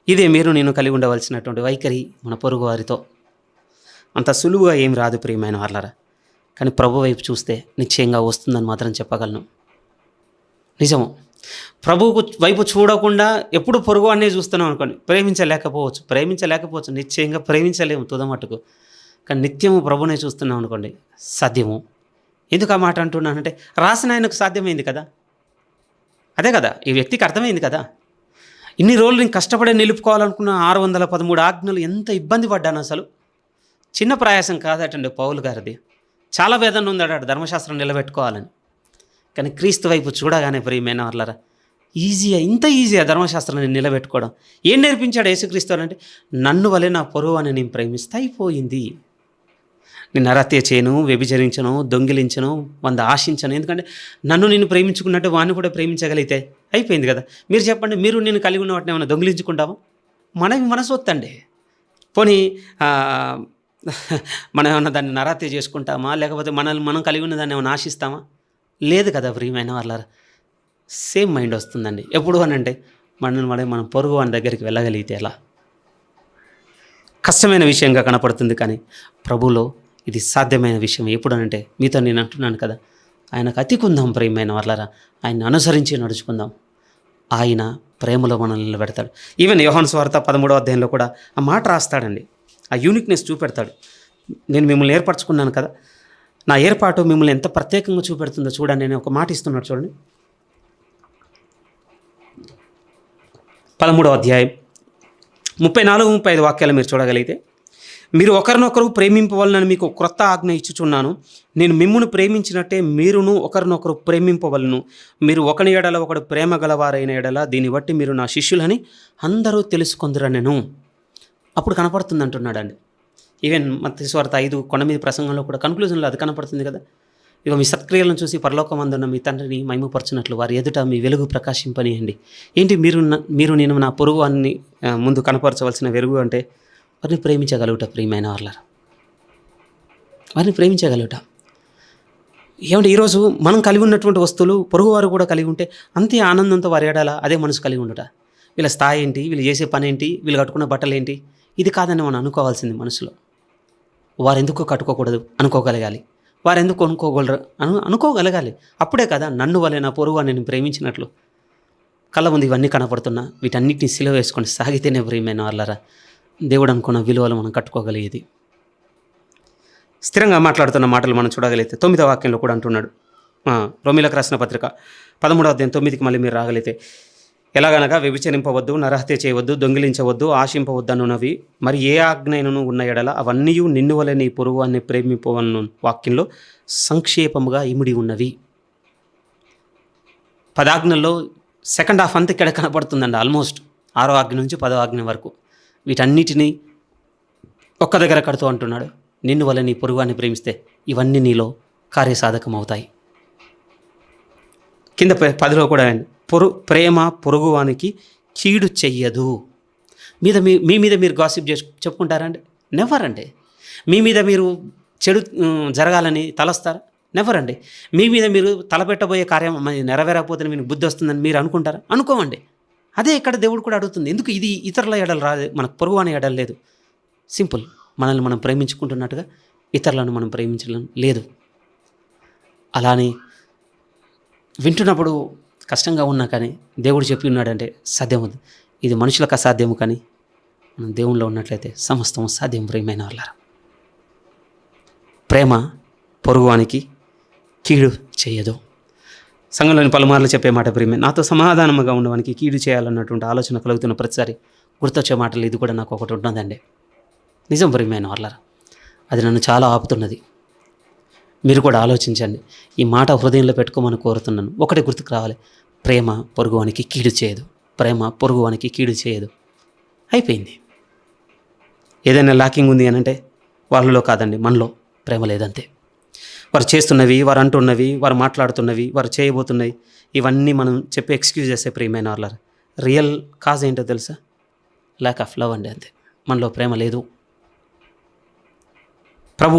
ఇదే మీరు నేను కలిగి ఉండవలసినటువంటి వైఖరి మన పొరుగు వారితో. అంత సులువుగా ఏం రాదు ప్రియమైన వారలారా. కానీ ప్రభు వైపు చూస్తే నిశ్చయంగా వస్తుందని మాత్రం చెప్పగలను. నిజము. ప్రభువు వైపు చూడకుండా ఎప్పుడు పొరుగు అనే చూస్తున్నాం అనుకోండి, ప్రేమించలేకపోవచ్చు, నిశ్చయంగా ప్రేమించలేము తుదమట్టుకు. కానీ నిత్యము ప్రభునే చూస్తున్నాం అనుకోండి, సాధ్యము. ఎందుకు ఆ మాట అంటున్నానంటే, రాసిన ఆయనకు సాధ్యమైంది కదా. అదే కదా, ఈ వ్యక్తికి అర్థమైంది కదా. ఇన్ని రోజులు నేను కష్టపడి నిలుపుకోవాలనుకున్న 613 ఆజ్ఞలు ఎంత ఇబ్బంది పడ్డాను అసలు. చిన్న ప్రయాసం కాదటండి పౌలు గారిది. చాలా వేదన ఉందట ధర్మశాస్త్రం నిలబెట్టుకోవాలని. కానీ క్రీస్తు వైపు చూడగానే ప్రియమైన వారలారా, ఇంత ఈజీగా ధర్మశాస్త్రాన్ని నిలబెట్టుకోవడం. ఏం నేర్పించాడు యేసుక్రీస్తు అంటే, నన్ను వలె నా పొరుగువాన్ని నేను ప్రేమిస్తే అయిపోయింది. నేను హత్య చేయను, వ్యభిచరించను, దొంగిలించను, 100 ఆశించను. ఎందుకంటే నన్ను నేను ప్రేమించుకున్నట్టు వాడిని కూడా ప్రేమించగలిగితే అయిపోయింది కదా. మీరు చెప్పండి, మీరు నేను కలిగి ఉన్న వాటిని ఏమైనా దొంగిలించుకుంటామా? మన సొత్తండి. పోనీ మనం ఏమన్నా దాన్ని నరహత్య చేసుకుంటామా? లేకపోతే మనం కలిగి ఉన్న దాన్ని ఏమైనా ఆశిస్తామా? లేదు కదా ప్రియమైన వారలారా. సేమ్ మైండ్ వస్తుందండి. ఎప్పుడు అనంటే మనం పొరుగు వాని దగ్గరికి వెళ్ళగలిగితే ఎలా? కష్టమైన విషయంగా కనపడుతుంది, కానీ ప్రభులో ఇది సాధ్యమైన విషయం. ఎప్పుడనంటే మీతో నేను అంటున్నాను కదా, ఆయనకు అతికుందాం ప్రియమైన వారలారా. ఆయన్ని అనుసరించి నడుచుకుందాం. ఆయన ప్రేమలో మనల్ని నిలబెడతాడు. ఈవెన్ యోహాను సువార్త 13వ అధ్యాయంలో కూడా ఆ మాట రాస్తాడండి. ఆ యూనిక్నెస్ చూపెడతాడు. నేను మిమ్మల్ని ఏర్పరచుకున్నాను కదా, నా ఏర్పాటు మిమ్మల్ని ఎంత ప్రత్యేకంగా చూపెడుతుందో చూడండి. నేను ఒక మాట ఇస్తున్నాడు చూడండి. 13వ అధ్యాయం 34, 35 వాక్యాలు మీరు చూడగలిగితే, మీరు ఒకరినొకరు ప్రేమింపవలనని మీకు క్రొత్త ఆజ్ఞ ఇచ్చుచున్నాను. నేను మిమ్మును ప్రేమించినట్టే మీరును ఒకరినొకరు ప్రేమింపవలను. మీరు ఒకని ఎడల ఒకడు ప్రేమ గలవారైన ఎడల దీన్ని బట్టి మీరు నా శిష్యులని అందరూ తెలుసుకొందురనెను. అప్పుడు కనపడుతుంది అంటున్నాడండి. ఈవెన్ మత్తయి సువార్త 5 కొండ మీద ప్రసంగంలో కూడా కన్క్లూజన్లో అది కనపడుతుంది కదా. ఇక మీ సత్క్రియలను చూసి పరలోకమందున్న మీ తండ్రిని మహిమపరచునట్లు వారి ఎదుట మీ వెలుగు ప్రకాశింపనీయండి. ఏంటి మీరు నేను నా పొరుగు అన్ని ముందు కనపరచవలసిన వెలుగు అంటే వారిని ప్రేమించగలుగుట ప్రియమైన వారలారా. వారిని ప్రేమించగలుగుట. ఏమంటే ఈరోజు మనం కలిగి ఉన్నటువంటి వస్తువులు పొరుగువారు కూడా కలిగి ఉంటే అంతే ఆనందంతో వారి ఎడల అదే మనసు కలిగి ఉండుట. వీళ్ళ స్థాయి ఏంటి, వీళ్ళు చేసే పని ఏంటి, వీళ్ళు కట్టుకున్న బట్టలు ఏంటి, ఇది కాదని మనం అనుకోవాల్సింది మనసులో. వారెందుకు కట్టుకోకూడదు అనుకోగలగాలి, వారెందుకు కొనుక్కోగలరు అనుకోగలగాలి. అప్పుడే కదా నన్ను వలె నా పొరుగువాన్ని నేను ప్రేమించినట్లు. కళ్ళ ముందు ఇవన్నీ కనపడుతున్నా వీటన్నిటిని సిలువ వేసుకొని సాగితేనే ప్రియమైన వారలారా దేవుడు అనుకున్న విలువలు మనం కట్టుకోగలిగేది. స్థిరంగా మాట్లాడుతున్న మాటలు మనం చూడగలిగితే 9వ వాక్యంలో కూడా అంటున్నాడు. రోమీలకు రాసిన పత్రిక 13వ అధ్యాయం 9కి మళ్ళీ మీరు రాగలిగితే, ఎలాగనగా వ్యభిచరింపవద్దు, నరహత్య చేయవద్దు, దొంగిలించవద్దు, ఆశింపవద్దు అనున్నవి మరి ఏ ఆజ్ఞైనను ఉన్న ఎడల అవన్నీ నిన్ను వలె నీ పొరుగువాన్ని ప్రేమింపవలను వాక్యంలో సంక్షేపముగా ఇమిడి ఉన్నవి. 10 ఆజ్ఞల్లో సెకండ్ హాఫ్ అంతా ఇక్కడ కనపడుతుందండి. ఆల్మోస్ట్ 6వ ఆజ్ఞ నుంచి 10వ ఆజ్ఞ వరకు వీటన్నిటినీ ఒక్క దగ్గర కడుతూ అంటున్నాడు. నిన్ను వల్ల నీ పొరుగువాన్ని ప్రేమిస్తే ఇవన్నీ నీలో కార్యసాధకం అవుతాయి. కింద 10లో కూడా ప్రేమ పొరుగువానికి కీడు చెయ్యదు. మీ మీద మీరు గాసిప్ చెప్పుకుంటారా అండి? నెవర్ అండి. మీ మీద మీరు చెడు జరగాలని తలస్తారా? నెవర్ అండి. మీ మీద మీరు తలపెట్టబోయే కార్యం నెరవేరకపోతే మీకు బుద్ధి వస్తుందని మీరు అనుకుంటారా? అనుకోమండి. అదే ఇక్కడ దేవుడు కూడా అడుగుతుంది. ఎందుకు ఇది ఇతరుల ఎడలు రాదు, మనకు పొరుగు అనే ఎడలు లేదు. సింపుల్. మనల్ని మనం ప్రేమించుకుంటున్నట్టుగా ఇతరులను మనం ప్రేమించడం లేదు. అలానే వింటున్నప్పుడు కష్టంగా ఉన్నా కానీ దేవుడు చెప్పి ఉన్నాడంటే సాధ్యం ఉంది. ఇది మనుషులకు అసాధ్యము, కానీ మనం దేవునిలో ఉన్నట్లయితే సమస్తం సాధ్యం. ప్రియమైన వాళ్ళారా, ప్రేమ పొరుగువానికి కీడు చేయదు. సంఘంలోని పలుమార్లు చెప్పే మాట ప్రేమే. నాతో సమాధానముగా ఉండవానికి కీడు చేయాలన్నటువంటి ఆలోచన కలుగుతున్న ప్రతిసారి గుర్తొచ్చే మాటలు ఇది కూడా నాకు ఒకటి ఉన్నదండి. నిజం ప్రియమైన వాళ్ళారా, అది నన్ను చాలా ఆపుతున్నది. మీరు కూడా ఆలోచించండి. ఈ మాట హృదయంలో పెట్టుకోమని కోరుతున్నాను. ఒకటి గుర్తుకు రావాలి, ప్రేమ పొరుగువానికి కీడు చేయదు. ప్రేమ పొరుగువానికి కీడు చేయదు. అయిపోయింది. ఏదైనా లాకింగ్ ఉంది అని అంటే వాళ్ళలో కాదండి, మనలో ప్రేమ లేదంతే. వారు చేస్తున్నవి, వారు అంటున్నవి, వారు మాట్లాడుతున్నవి, వారు చేయబోతున్నవి, ఇవన్నీ మనం చెప్పే ఎక్స్క్యూజ్ చేసే ప్రియమైన వాళ్ళారు. రియల్ కాజ్ ఏంటో తెలుసా? ల్యాక్ ఆఫ్ లవ్ అండి, అంతే. మనలో ప్రేమ లేదు. ప్రభు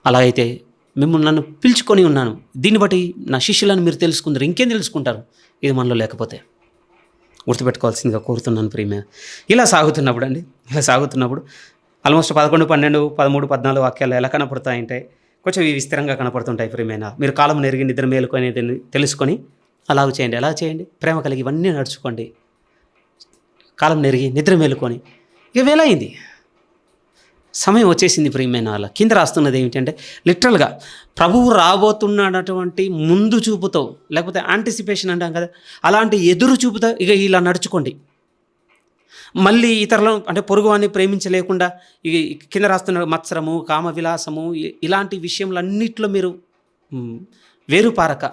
అలా అయితే మిమ్మల్ని నన్ను పిలుచుకొని ఉన్నాను, దీన్ని బట్టి నా శిష్యులను మీరు తెలుసుకుందరు, ఇంకేం తెలుసుకుంటారు ఇది మనలో లేకపోతే? గుర్తుపెట్టుకోవాల్సిందిగా కోరుతున్నాను ప్రియమే. ఇలా సాగుతున్నప్పుడు ఆల్మోస్ట్ 11, 12, 13, 14 వాక్యాలు ఎలా కనపడతాయంటే కొంచెం ఇవి విస్తరంగా కనపడుతుంటాయి ప్రియమైన. మీరు కాలం నెరిగి నిద్ర మేలుకొని తెలుసుకొని అలాగ చేయండి. ఎలా చేయండి? ప్రేమ కలిగి ఇవన్నీ నడుచుకోండి. కాలం నెరిగి నిద్ర మేలుకొని ఇక వేలైంది, సమయం వచ్చేసింది ప్రియమైన వాళ్ళ. కింద రాస్తున్నది ఏమిటంటే లిటరల్గా ప్రభువు రాబోతున్నటువంటి ముందు చూపుతో, లేకపోతే యాంటిసిపేషన్ అంటాం కదా, అలాంటి ఎదురు చూపుతో ఇక ఇలా నడుచుకోండి. మళ్ళీ ఇతరులను అంటే పొరుగువాన్ని ప్రేమించలేకుండా ఇక కింద రాస్తున్న మత్సరము, కామ విలాసము, ఇలాంటి విషయంలన్నిట్లో మీరు వేరుపారక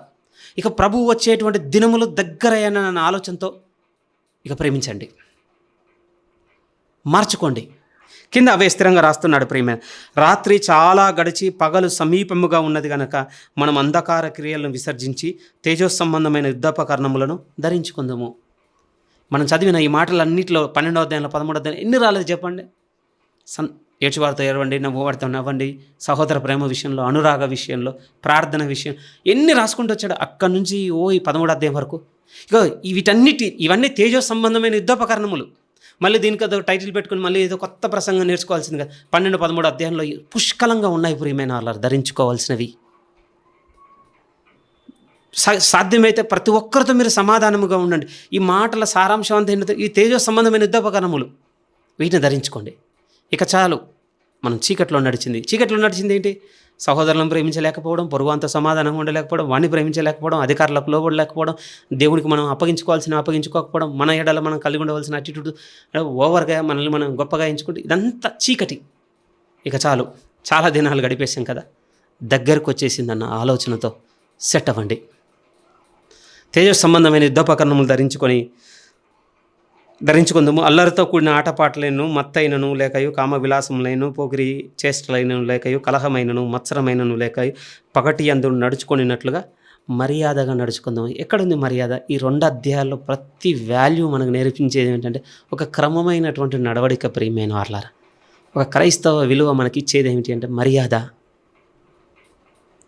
ఇక ప్రభువు వచ్చేటువంటి దినములు దగ్గరయ్యన ఆలోచనతో ఇక ప్రేమించండి, మార్చుకోండి. కింద అవే స్థిరంగా రాస్తున్నాడు ప్రేమ. రాత్రి చాలా గడిచి పగలు సమీపముగా ఉన్నది కనుక మనం అంధకార క్రియలను విసర్జించి తేజోసంబంధమైన యుద్ధోపకరణములను ధరించుకుందాము. మనం చదివిన ఈ మాటలన్నింటిలో 12వ అధ్యాయంలో 13వ అధ్యాయం ఎన్ని రాలేదు చెప్పండి? ఏడ్చువారితో ఏడవండి, నవ్వువారితో నవ్వండి, సహోదర ప్రేమ విషయంలో, అనురాగ విషయంలో, ప్రార్థన విషయం ఎన్ని రాసుకుంటూ వచ్చాడు అక్కడి నుంచి ఈ 13వ అధ్యాయం వరకు. ఇగో ఇవన్నీ తేజో సంబంధమైన యుద్ధోపకరణములు. మళ్ళీ దీనికి ఏదో టైటిల్ పెట్టుకుని మళ్ళీ ఏదో కొత్త ప్రసంగం నేర్చుకోవాల్సిందిగా 12, 13 అధ్యాయంలో పుష్కలంగా ఉన్నాయి ప్రియమైన వాళ్ళారు ధరించుకోవాల్సినవి. సాధ్యమైతే ప్రతి ఒక్కరితో మీరు సమాధానముగా ఉండండి. ఈ మాటల సారాంశం అంతా ఏంటంటే ఈ తేజో సంబంధమైన యుద్ధోపకరణములు, వీటిని ధరించుకోండి. ఇక చాలు. మనం చీకట్లో నడిచింది ఏంటి? సహోదరులను ప్రేమించలేకపోవడం, పొరుగువాంతో సమాధానంగా ఉండలేకపోవడం, వాడిని ప్రేమించలేకపోవడం, అధికారులకు లోబడలేకపోవడం, దేవునికి మనం అప్పగించుకోకపోవడం, మన ఎడల మనం కలిగి ఉండవలసిన అటిట్యూడ్ ఓవర్గా మనల్ని మనం గొప్పగా ఎంచుకుంటే ఇదంతా చీకటి. ఇక చాలు, చాలా దినాలు గడిపేసాం కదా, దగ్గరకు వచ్చేసిందన్న ఆలోచనతో సెట్ అవ్వండి. తేజ సంబంధమైన యుద్ధోపకరణములు ధరించుకుందాము. అల్లరితో కూడిన ఆటపాటలైనను, మత్తైనను లేకయు, కామ విలాసములైన, పోగిరి చేష్టలైనను లేకయు, కలహమైనను, మత్సరమైనను లేకయు, పగటి యందు నడుచుకొనినట్లుగా మర్యాదగా నడుచుకుందాము. ఎక్కడుంది మర్యాద? ఈ 2 అధ్యాయాల్లో ప్రతి వాల్యూ మనకు నేర్పించేది ఏంటంటే ఒక క్రమమైనటువంటి నడవడిక ప్రియమైన వాళ్ళారా. ఒక క్రైస్తవ విలువ మనకి ఇచ్చేది ఏమిటి అంటే మర్యాద.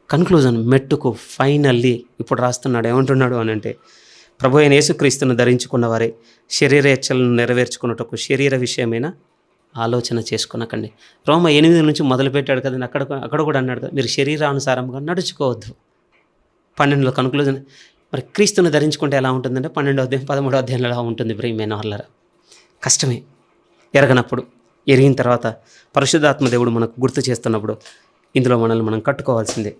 కన్క్లూజన్, మెట్టుకు ఫైనల్లీ ఇప్పుడు రాస్తున్నాడు. ఏమంటున్నాడు అని అంటే ప్రభు అయిన యేసుక్రీస్తును ధరించుకున్న వారే శరీర ఇచ్చలను నెరవేర్చుకున్నటకు శరీర విషయమైన ఆలోచన చేసుకునకండి. రోమ 8 నుంచి మొదలుపెట్టాడు కదండి. అక్కడ కూడా అన్నాడు కదా, మీరు శరీరానుసారంగా నడుచుకోవద్దు. 12లో కన్క్లూజన్. మరి క్రీస్తును ధరించుకుంటే ఎలా ఉంటుందంటే 12వ అధ్యాయం 13వ అధ్యాయంలో ఎలా ఉంటుంది ప్రియమైన వాళ్ళారా? కష్టమే. ఎరగనప్పుడు, ఎరిగిన తర్వాత పరిశుద్ధాత్మ దేవుడు మనకు గుర్తు చేస్తున్నప్పుడు ఇందులో మనల్ని మనం కట్టుకోవాల్సిందే.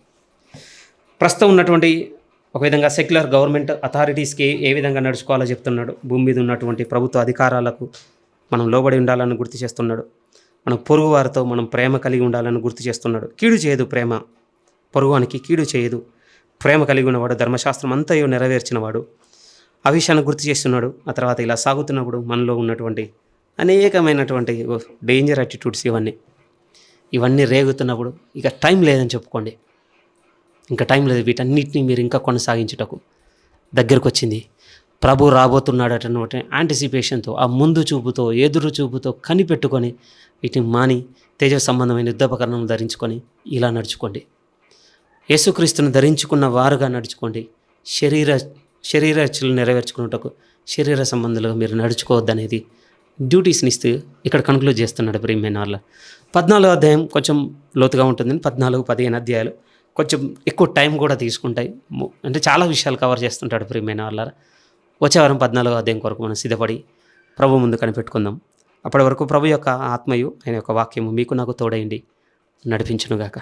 ప్రస్తుతం ఉన్నటువంటి ఒక విధంగా సెక్యులర్ గవర్నమెంట్ అథారిటీస్కి ఏ విధంగా నడుచుకోవాలో చెప్తున్నాడు. భూమి మీద ఉన్నటువంటి ప్రభుత్వ అధికారాలకు మనం లోబడి ఉండాలని గుర్తు చేస్తున్నాడు. మనం పొరుగు వారితో మనం ప్రేమ కలిగి ఉండాలని గుర్తు చేస్తున్నాడు. కీడు చేయదు ప్రేమ, పొరుగువానికి కీడు చేయదు. ప్రేమ కలిగి ఉన్నవాడు ధర్మశాస్త్రం అంతయో నెరవేర్చినవాడు. ఆ విషయాన్ని గుర్తు చేస్తున్నాడు. ఆ తర్వాత ఇలా సాగుతున్నప్పుడు మనలో ఉన్నటువంటి అనేకమైనటువంటి డేంజర్ యాటిట్యూడ్స్ ఇవన్నీ రేగుతున్నప్పుడు ఇక టైం లేదని చెప్పుకోండి. ఇంకా టైం లేదు వీటన్నిటిని మీరు ఇంకా కొనసాగించుటకు. దగ్గరకు వచ్చింది ప్రభు రాబోతున్నాడట యాంటిసిపేషన్తో, ఆ ముందు చూపుతో, ఎదురు చూపుతో కనిపెట్టుకొని వీటిని మాని తేజ సంబంధమైన యుద్ధోపకరణం ధరించుకొని ఇలా నడుచుకోండి. యేసుక్రీస్తును ధరించుకున్న వారుగా నడుచుకోండి. శరీరచలు నెరవేర్చుకున్నటకు శరీర సంబంధాలుగా మీరు నడుచుకోవద్దనేది డ్యూటీస్ని ఇస్తూ ఇక్కడ కన్క్లూడ్ చేస్తున్నాడు ప్రియమైన వాళ్ళ. 14వ అధ్యాయం కొంచెం లోతుగా ఉంటుంది. 14-15 అధ్యాయాలు కొంచెం ఎక్కువ టైం కూడా తీసుకుంటాయి. అంటే చాలా విషయాలు కవర్ చేస్తుంటాడు ప్రియమైన వాళ్ళ. వచ్చే వారం 14వ అధ్యాయం కొరకు మనం సిద్ధపడి ప్రభు ముందు కనిపెట్టుకుందాం. అప్పటి వరకు ప్రభు యొక్క ఆత్మయు ఆయన యొక్క వాక్యము మీకు నాకు తోడైండి నడిపించునుగాక.